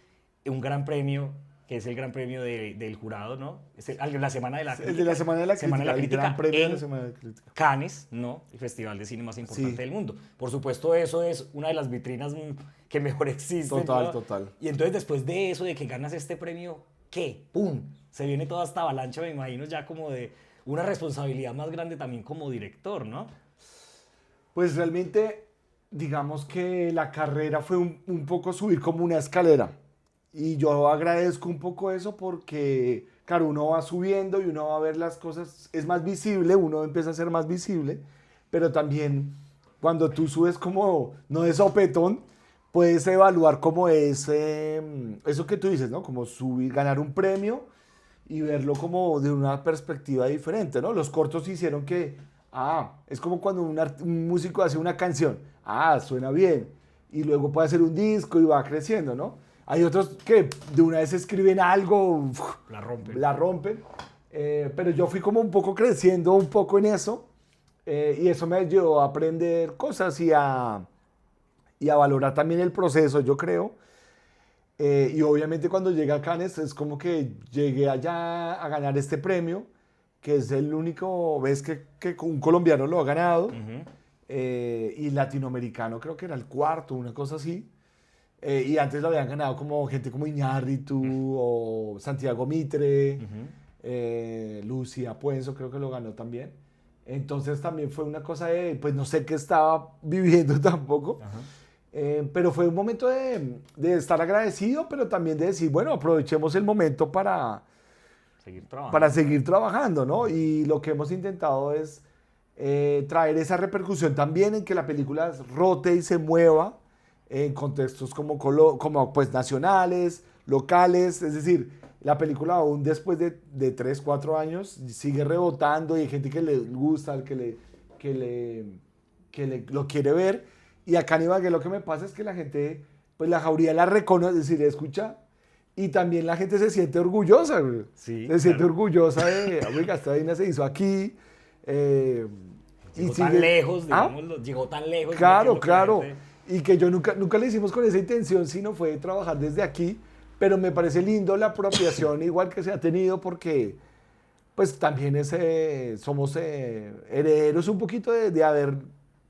un gran premio, que es el gran premio del jurado, ¿no? Es la Semana de la Crítica. El de la Semana de la Crítica, el gran premio de la en Semana de la Crítica. Cannes, ¿no? El festival de cine más importante Sí. del mundo. Por supuesto, eso es una de las vitrinas que mejor existen. Total, ¿no? total. Y entonces, después de eso, de que ganas este premio, ¿qué? ¡Pum! Se viene toda esta avalancha, me imagino, ya como de una responsabilidad más grande también como director, ¿no? Pues realmente, digamos que la carrera fue un poco subir como una escalera. Y yo agradezco un poco eso porque, claro, uno va subiendo y uno va a ver las cosas, es más visible, uno empieza a ser más visible, pero también cuando tú subes como, no de sopetón, puedes evaluar cómo es eso que tú dices, ¿no? Como subir, ganar un premio y verlo como de una perspectiva diferente, ¿no? Los cortos hicieron que, es como cuando un músico hace una canción, suena bien, y luego puede hacer un disco y va creciendo, ¿no? Hay otros que de una vez escriben algo, La rompen. Pero yo fui como un poco creciendo un poco en eso, y eso me ayudó a aprender cosas y a valorar también el proceso, yo creo. Y obviamente cuando llegué a Cannes es como que llegué allá a ganar este premio, que es el único vez que un colombiano lo ha ganado, y latinoamericano creo que era el cuarto, una cosa así. Y antes lo habían ganado como gente como Iñárritu o Santiago Mitre, Lucia Puenzo creo que lo ganó también. Entonces también fue una cosa de, pues no sé qué estaba viviendo tampoco. Pero fue un momento de estar agradecido, pero también de decir, bueno, aprovechemos el momento para seguir trabajando, ¿no? Y lo que hemos intentado es traer esa repercusión también en que la película rote y se mueva en contextos como pues, nacionales, locales, es decir, la película aún después de 3, 4 años sigue rebotando y hay gente que le gusta, que lo quiere ver. Y acá en Ibagué lo que me pasa es que la gente, pues la Jauría la reconoce, es decir, escucha, y también la gente se siente orgullosa, güey. Sí, Se siente orgullosa de, oiga, esta vaina se hizo aquí. Llegó tan lejos, digámoslo, llegó tan lejos. Claro, claro. Y que yo nunca lo hicimos con esa intención, sino fue trabajar desde aquí. Pero me parece lindo la apropiación igual que se ha tenido porque pues también somos herederos un poquito de haber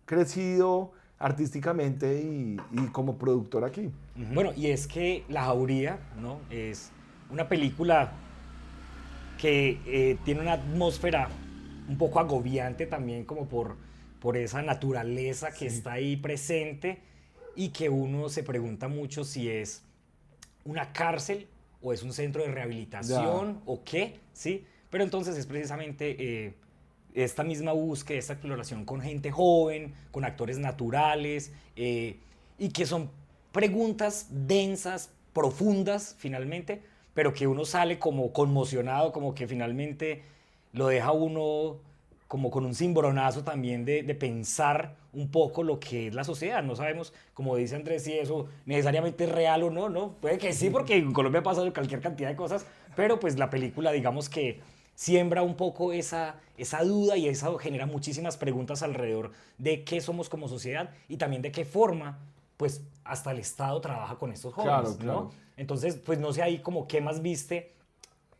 crecido artísticamente y como productor aquí. Bueno, y es que La Jauría, ¿no? Es una película que tiene una atmósfera un poco agobiante también como por esa naturaleza que está ahí presente y que uno se pregunta mucho si es una cárcel o es un centro de rehabilitación o qué, ¿sí? Pero entonces es precisamente esta misma búsqueda, esta exploración con gente joven, con actores naturales y que son preguntas densas, profundas finalmente, pero que uno sale como conmocionado, como que finalmente lo deja uno como con un cimbronazo también de pensar un poco lo que es la sociedad. No sabemos, como dice Andrés, si eso necesariamente es real o no, ¿no? Puede que sí, porque en Colombia ha pasado cualquier cantidad de cosas, pero pues la película, digamos que siembra un poco esa duda y eso genera muchísimas preguntas alrededor de qué somos como sociedad y también de qué forma, pues, hasta el Estado trabaja con estos jóvenes, Claro. ¿no? Entonces, pues, no sé ahí como qué más viste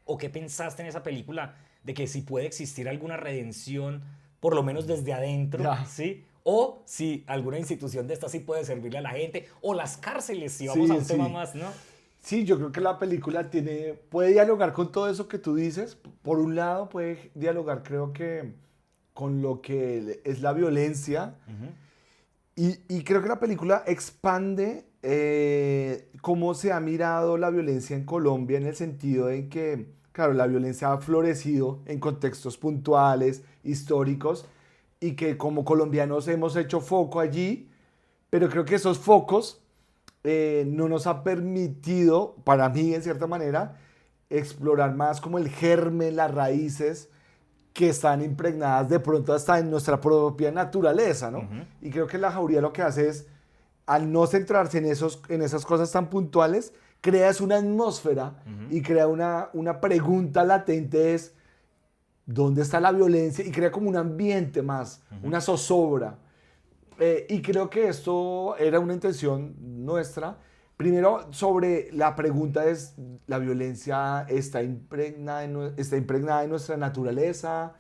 o qué pensaste en esa película de que si puede existir alguna redención, por lo menos desde adentro, Ya. ¿sí? O si alguna institución de estas sí puede servirle a la gente, o las cárceles, si vamos Sí, a un tema sí. más, ¿no? Sí, yo creo que la película puede dialogar con todo eso que tú dices. Por un lado, puede dialogar, creo que, con lo que es la violencia. Y creo que la película expande cómo se ha mirado la violencia en Colombia, en el sentido de que, claro, la violencia ha florecido en contextos puntuales, históricos, y que como colombianos hemos hecho foco allí, pero creo que esos focos no nos ha permitido, para mí en cierta manera, explorar más como el germen, las raíces que están impregnadas de pronto hasta en nuestra propia naturaleza, ¿no? Y creo que la Jauría lo que hace es, al no centrarse en esas cosas tan puntuales, creas una atmósfera y crea una pregunta latente, es ¿dónde está la violencia? Y crea como un ambiente más, una zozobra. Y creo que esto era una intención nuestra. Primero, sobre la pregunta es, ¿la violencia está impregnada en nuestra naturaleza?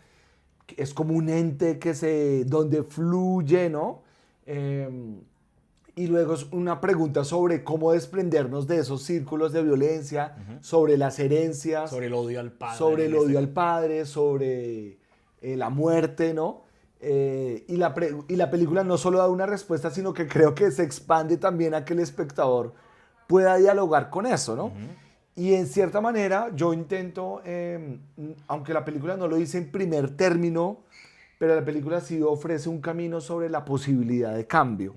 Es como un ente donde fluye, ¿no? Y luego es una pregunta sobre cómo desprendernos de esos círculos de violencia, sobre las herencias, Sobre el odio al padre. sobre el odio al padre, sobre la muerte, ¿no? Y la película no solo da una respuesta, sino que creo que se expande también a que el espectador pueda dialogar con eso, ¿no? Y en cierta manera yo intento, aunque la película no lo dice en primer término, pero la película sí ofrece un camino sobre la posibilidad de cambio.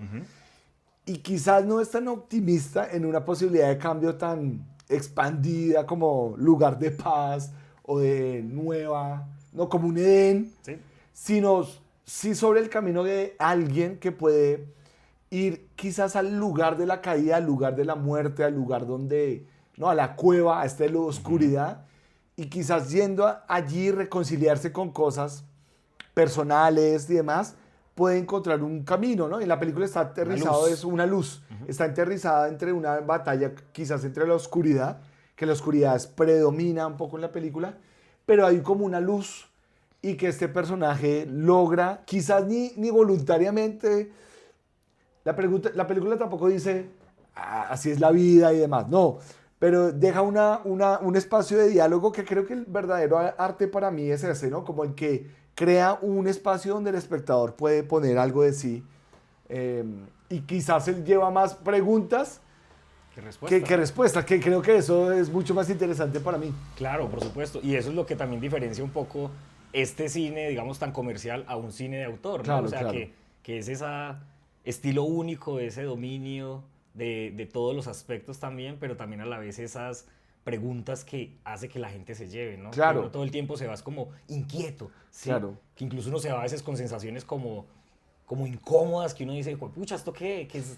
Y quizás no es tan optimista en una posibilidad de cambio tan expandida como lugar de paz o de nueva, no como un Edén, Sí. sino sí sobre el camino de alguien que puede ir quizás al lugar de la caída, al lugar de la muerte, al lugar donde, no, a la cueva, a esta oscuridad, y quizás yendo allí reconciliarse con cosas personales y demás, puede encontrar un camino, ¿no? Y la película está aterrizado, es una luz, está aterrizada entre una batalla, quizás entre la oscuridad, que la oscuridad predomina un poco en la película, pero hay como una luz y que este personaje logra, quizás ni voluntariamente, la película tampoco dice, así es la vida y demás, no, pero deja un espacio de diálogo que creo que el verdadero arte para mí es ese, ¿no? Como el que crea un espacio donde el espectador puede poner algo de sí y quizás él lleva más preguntas que respuestas, que creo que eso es mucho más interesante para mí. Claro, por supuesto. Y eso es lo que también diferencia un poco este cine, digamos, tan comercial a un cine de autor, ¿no? Claro, O sea, claro. que es ese estilo único, ese dominio de todos los aspectos también, pero también a la vez esas preguntas que hace que la gente se lleve, ¿no? Claro. Que uno todo el tiempo se va como inquieto, ¿sí? Claro. Que incluso uno se va a veces con sensaciones como incómodas, que uno dice, pucha, ¿esto qué es?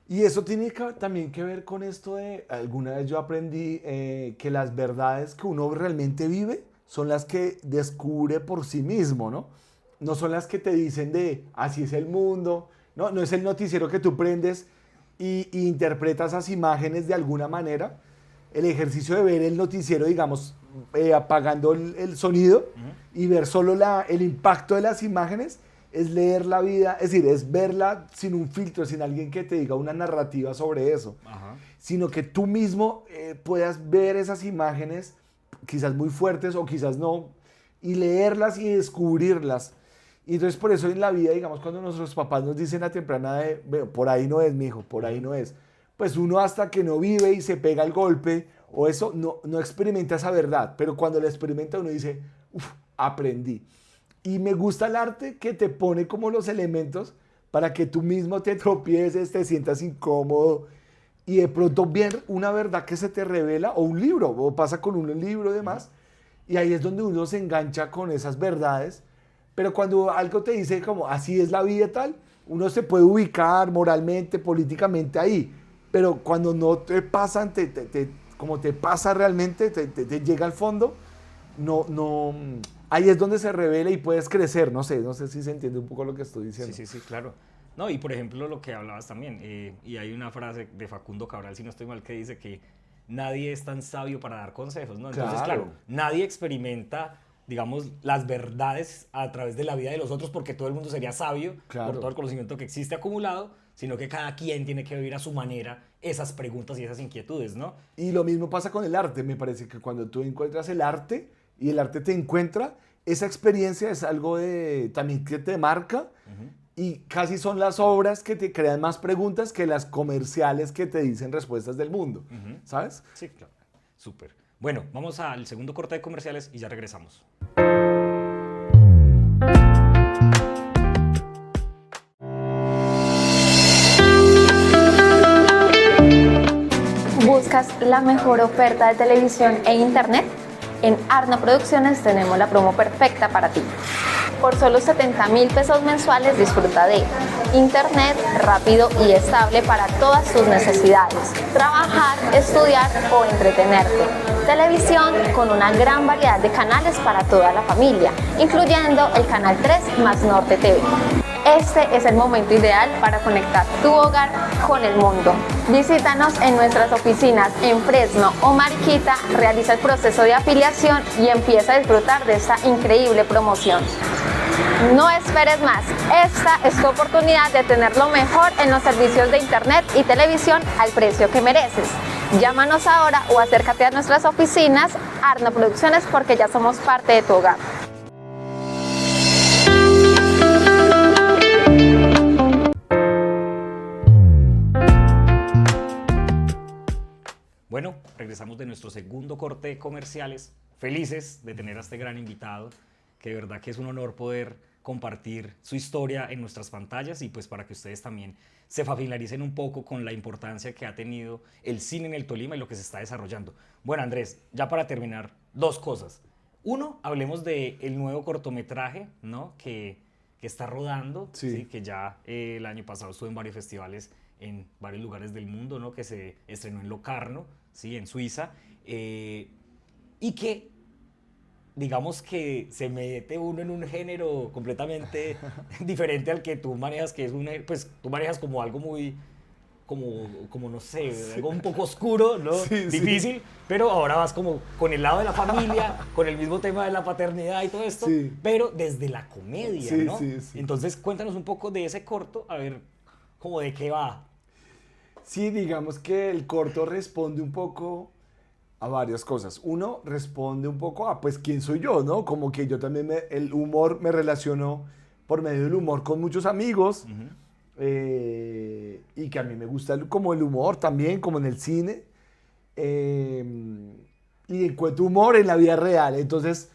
Y eso tiene también que ver con esto de, alguna vez yo aprendí que las verdades que uno realmente vive son las que descubre por sí mismo, ¿no? No son las que te dicen de, así es el mundo, ¿no? No es el noticiero que tú prendes y interpretas esas imágenes de alguna manera. El ejercicio de ver el noticiero, digamos, apagando el sonido y ver solo el impacto de las imágenes, es leer la vida, es decir, es verla sin un filtro, sin alguien que te diga una narrativa sobre eso, sino que tú mismo puedas ver esas imágenes, quizás muy fuertes o quizás no, y leerlas y descubrirlas. Y entonces por eso en la vida, digamos, cuando nuestros papás nos dicen a temprana edad, por ahí no es, mijo, por ahí no es, pues uno hasta que no vive y se pega el golpe o eso, no experimenta esa verdad, pero cuando la experimenta uno dice, uff, aprendí. Y me gusta el arte que te pone como los elementos para que tú mismo te tropieces, te sientas incómodo y de pronto ver una verdad que se te revela, o un libro, o pasa con un libro y demás, y ahí es donde uno se engancha con esas verdades, pero cuando algo te dice como así es la vida tal, uno se puede ubicar moralmente, políticamente ahí, pero cuando no te pasan, como te pasa realmente, te llega al fondo, no, ahí es donde se revela y puedes crecer, no sé si se entiende un poco lo que estoy diciendo. Sí, claro. No, y por ejemplo lo que hablabas también, y hay una frase de Facundo Cabral, si no estoy mal, que dice que nadie es tan sabio para dar consejos, ¿no? Entonces, claro, nadie experimenta, digamos, las verdades a través de la vida de los otros porque todo el mundo sería sabio por todo el conocimiento que existe acumulado, sino que cada quien tiene que vivir a su manera esas preguntas y esas inquietudes, ¿no? Y lo mismo pasa con el arte, me parece que cuando tú encuentras el arte y el arte te encuentra, esa experiencia es algo también que te marca. Y casi son las obras que te crean más preguntas que las comerciales que te dicen respuestas del mundo, ¿sabes? Sí, claro. Súper. Bueno, vamos al segundo corte de comerciales y ya regresamos. ¿Buscas la mejor oferta de televisión e internet? En Arno Producciones tenemos la promo perfecta para ti. Por solo 70,000 pesos mensuales disfruta de internet rápido y estable para todas tus necesidades, trabajar, estudiar o entretenerte, televisión con una gran variedad de canales para toda la familia, incluyendo el canal 3 más Norte TV. Este es el momento ideal para conectar tu hogar con el mundo. Visítanos en nuestras oficinas en Fresno o Mariquita, realiza el proceso de afiliación y empieza a disfrutar de esta increíble promoción. No esperes más, esta es tu oportunidad de tener lo mejor en los servicios de internet y televisión al precio que mereces. Llámanos ahora o acércate a nuestras oficinas Arno Producciones porque ya somos parte de tu hogar. Bueno, regresamos de nuestro segundo corte de comerciales, felices de tener a este gran invitado, que de verdad que es un honor poder compartir su historia en nuestras pantallas y pues para que ustedes también se familiaricen un poco con la importancia que ha tenido el cine en el Tolima y lo que se está desarrollando. Bueno, Andrés, ya para terminar, dos cosas. Uno, hablemos del nuevo cortometraje, ¿no? que está rodando, ¿sí? Que ya el año pasado estuvo en varios festivales en varios lugares del mundo, ¿no? Que se estrenó en Locarno, ¿sí? En Suiza, y que digamos que se mete uno en un género completamente diferente al que tú manejas, que es pues tú manejas como algo muy, como no sé, algo un poco oscuro, ¿no? Difícil, pero ahora vas como con el lado de la familia, con el mismo tema de la paternidad y todo esto, pero desde la comedia, ¿no? Entonces cuéntanos un poco de ese corto, a ver, ¿cómo de qué va? Sí, digamos que el corto responde un poco a varias cosas. Uno, responde un poco a, pues, quién soy yo, ¿no? Como que yo también, el humor me relaciono por medio del humor con muchos amigos, y que a mí me gusta como el humor también, como en el cine, y encuentro humor en la vida real. Entonces,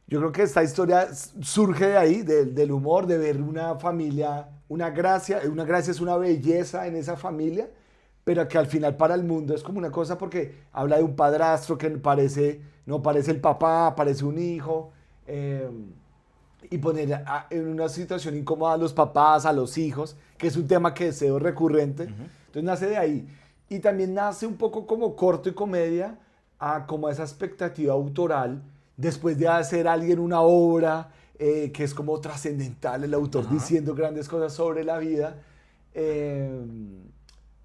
yo creo que esta historia surge de ahí, del humor, de ver una familia, una gracia es una belleza en esa familia, pero que al final para el mundo es como una cosa porque habla de un padrastro que no parece el papá, parece un hijo, y poner en una situación incómoda a los papás, a los hijos, que es un tema que deseo recurrente. Entonces nace de ahí. Y también nace un poco como corto y comedia, como esa expectativa autoral, después de hacer alguien una obra que es como trascendental, el autor diciendo grandes cosas sobre la vida.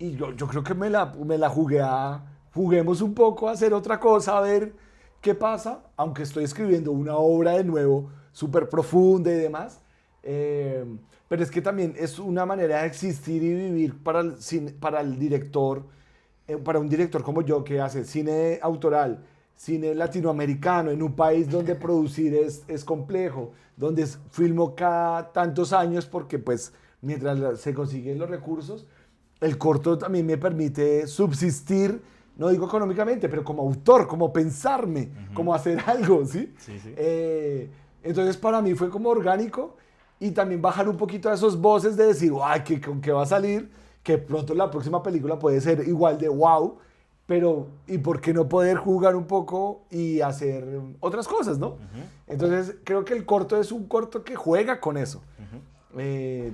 Y yo creo que me la juguemos un poco a hacer otra cosa, a ver qué pasa, aunque estoy escribiendo una obra de nuevo súper profunda y demás, pero es que también es una manera de existir y vivir para el director, para un director como yo que hace cine autoral, cine latinoamericano, en un país donde producir es complejo, donde filmo cada tantos años porque pues mientras se consiguen los recursos, el corto también me permite subsistir, no digo económicamente, pero como autor, como pensarme, como hacer algo, ¿sí? Entonces para mí fue como orgánico y también bajar un poquito a esos voces de decir, ay, ¿con qué va a salir? Que pronto la próxima película puede ser igual de wow. pero ¿y por qué no poder jugar un poco y hacer otras cosas, no? Entonces creo que el corto es un corto que juega con eso,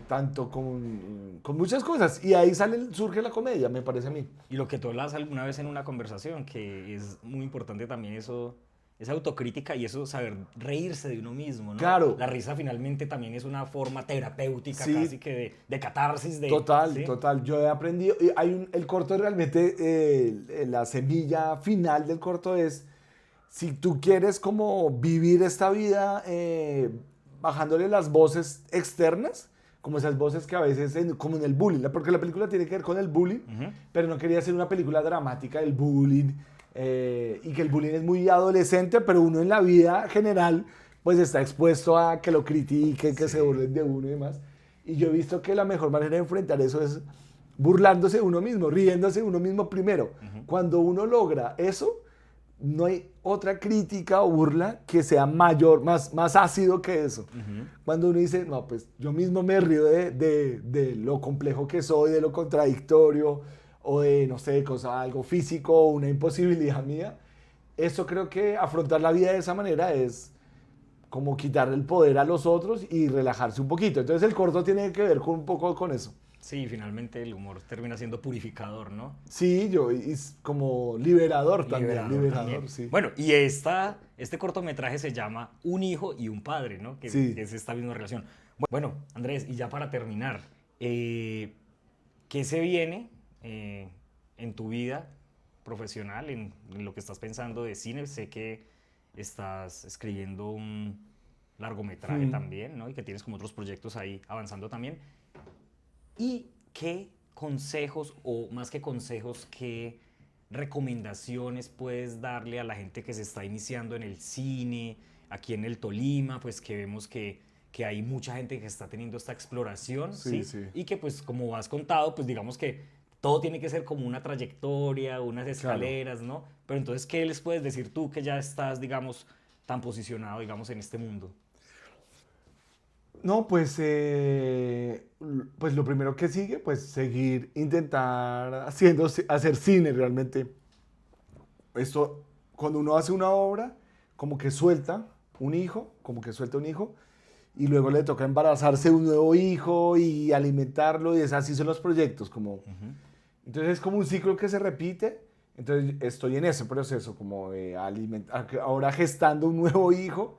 tanto con muchas cosas, y ahí surge la comedia, me parece a mí. Y lo que tú hablas alguna vez en una conversación, que es muy importante también eso, esa autocrítica y eso saber reírse de uno mismo, ¿no? Claro. La risa finalmente también es una forma terapéutica, Sí. casi que de catarsis. Total, ¿sí? total. Yo he aprendido, y el corto realmente, la semilla final del corto es, si tú quieres como vivir esta vida bajándole las voces externas, como esas voces que a veces, como en el bullying, porque la película tiene que ver con el bullying, pero no quería hacer una película dramática del bullying, y que el bullying es muy adolescente, pero uno en la vida general pues está expuesto a que lo critiquen, que se burlen de uno y demás. Y yo he visto que la mejor manera de enfrentar eso es burlándose de uno mismo, riéndose de uno mismo primero. Cuando uno logra eso, no hay otra crítica o burla que sea mayor, más ácido que eso. Cuando uno dice, no, pues yo mismo me río de lo complejo que soy, de lo contradictorio, o de, no sé, algo físico, o una imposibilidad mía. Eso creo que afrontar la vida de esa manera es como quitarle el poder a los otros y relajarse un poquito. Entonces el corto tiene que ver un poco con eso. Sí, finalmente el humor termina siendo purificador, ¿no? Sí, y como liberador también. Liberador, sí. Bueno, y este cortometraje se llama Un hijo y un padre, ¿no? Que es esta misma relación. Bueno, Andrés, y ya para terminar, ¿qué se viene en tu vida profesional, en lo que estás pensando de cine? Sé que estás escribiendo un largometraje también, ¿no? Y que tienes como otros proyectos ahí avanzando también. ¿Y qué consejos, o más que consejos, qué recomendaciones puedes darle a la gente que se está iniciando en el cine, aquí en el Tolima, pues que vemos que hay mucha gente que está teniendo esta exploración, ¿sí? Y que pues como has contado, pues digamos que todo tiene que ser como una trayectoria, unas escaleras, ¿no? Pero entonces, ¿qué les puedes decir tú que ya estás, digamos, tan posicionado, digamos, en este mundo? No, pues lo primero que sigue, pues seguir, intentar hacer cine realmente. Esto, cuando uno hace una obra, como que suelta un hijo, y luego le toca embarazarse un nuevo hijo y alimentarlo, y así son los proyectos, como... Entonces es como un ciclo que se repite. Entonces estoy en ese proceso, como de ahora gestando un nuevo hijo,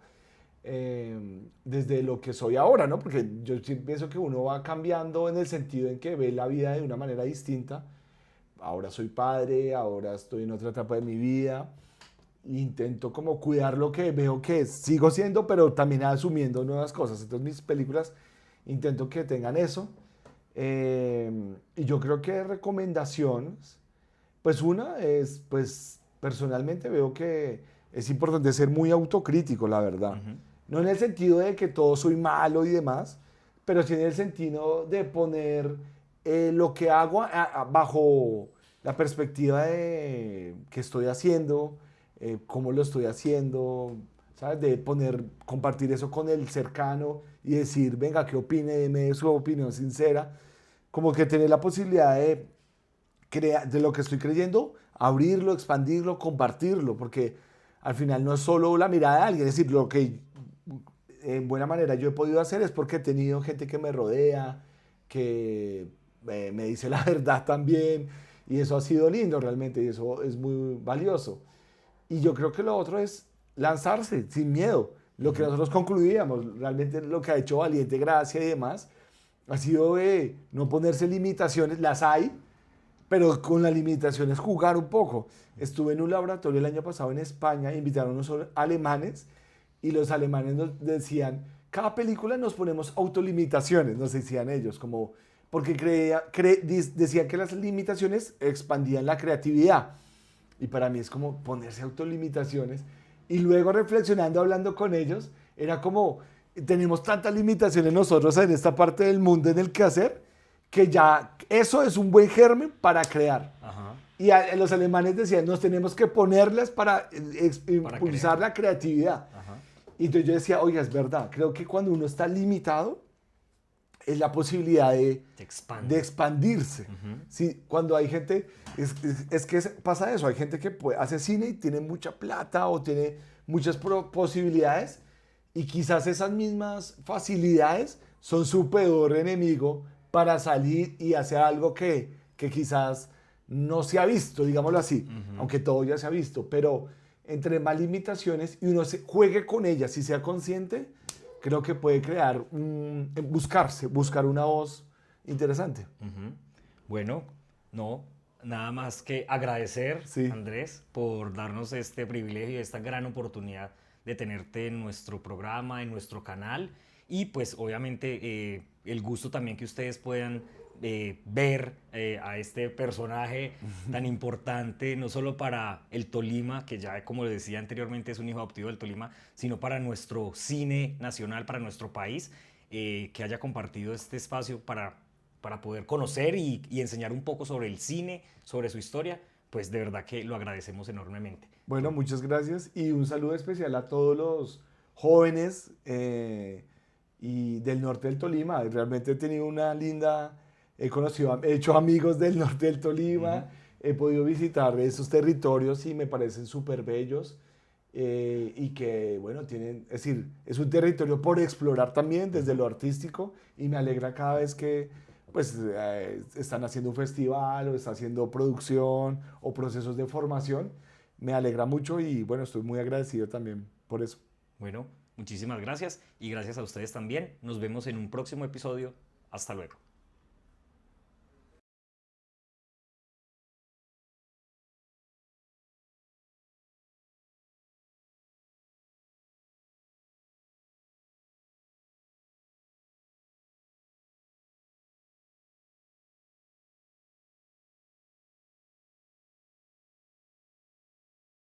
desde lo que soy ahora, ¿no? Porque yo sí pienso que uno va cambiando en el sentido en que ve la vida de una manera distinta. Ahora soy padre, ahora estoy en otra etapa de mi vida. Intento como cuidar lo que veo que sigo siendo, pero también asumiendo nuevas cosas. Entonces mis películas intento que tengan eso. Y yo creo que recomendaciones, pues una es, pues personalmente veo que es importante ser muy autocrítico, la verdad. No en el sentido de que todo soy malo y demás, pero sí en el sentido de poner lo que hago bajo la perspectiva de qué estoy haciendo, cómo lo estoy haciendo, ¿sabes? De compartir eso con el cercano y decir, venga, ¿qué opine? Deme su opinión sincera. Como que tener la posibilidad de lo que estoy creyendo, abrirlo, expandirlo, compartirlo, porque al final no es solo la mirada de alguien, es decir, lo que en buena manera yo he podido hacer es porque he tenido gente que me rodea, que me dice la verdad también, y eso ha sido lindo realmente, y eso es muy valioso. Y yo creo que lo otro es lanzarse sin miedo, lo que nosotros concluíamos, realmente lo que ha hecho Valiente Gracia y demás, ha sido no ponerse limitaciones, las hay, pero con las limitaciones jugar un poco. Estuve en un laboratorio el año pasado en España, invitaron a unos alemanes, y los alemanes nos decían, cada película nos ponemos autolimitaciones, nos decían ellos, como, porque decían que las limitaciones expandían la creatividad. Y para mí es como ponerse autolimitaciones. Y luego reflexionando, hablando con ellos, era como, tenemos tantas limitaciones nosotros en esta parte del mundo en el que hacer, que ya eso es un buen germen para crear. Y los alemanes decían, nos tenemos que ponerlas para impulsar la creatividad. Y entonces yo decía, oiga, es verdad, creo que cuando uno está limitado, es la posibilidad Se expande. de expandirse. Sí, cuando hay gente, pasa eso, hay gente que hace cine y tiene mucha plata o tiene muchas posibilidades y quizás esas mismas facilidades son su peor enemigo para salir y hacer algo que quizás no se ha visto, digámoslo así, aunque todo ya se ha visto, pero entre más limitaciones y uno juegue con ellas y sea consciente, creo que puede crear, buscar una voz interesante. Bueno, no, nada más que agradecer, Sí. Andrés, por darnos este privilegio, esta gran oportunidad de tenerte en nuestro programa, en nuestro canal y pues obviamente el gusto también que ustedes puedan ver a este personaje tan importante, no solo para el Tolima, que ya como les decía anteriormente es un hijo adoptivo del Tolima, sino para nuestro cine nacional, para nuestro país, que haya compartido este espacio para poder conocer y enseñar un poco sobre el cine, sobre su historia, pues de verdad que lo agradecemos enormemente. Bueno, muchas gracias y un saludo especial a todos los jóvenes y del norte del Tolima. Realmente he tenido una linda, he hecho amigos del norte del Tolima, he podido visitar esos territorios y me parecen súper bellos y que, bueno, es decir, es un territorio por explorar también desde lo artístico y me alegra cada vez que pues están haciendo un festival o están haciendo producción o procesos de formación. Me alegra mucho y bueno, estoy muy agradecido también por eso. Bueno, muchísimas gracias y gracias a ustedes también. Nos vemos en un próximo episodio. Hasta luego.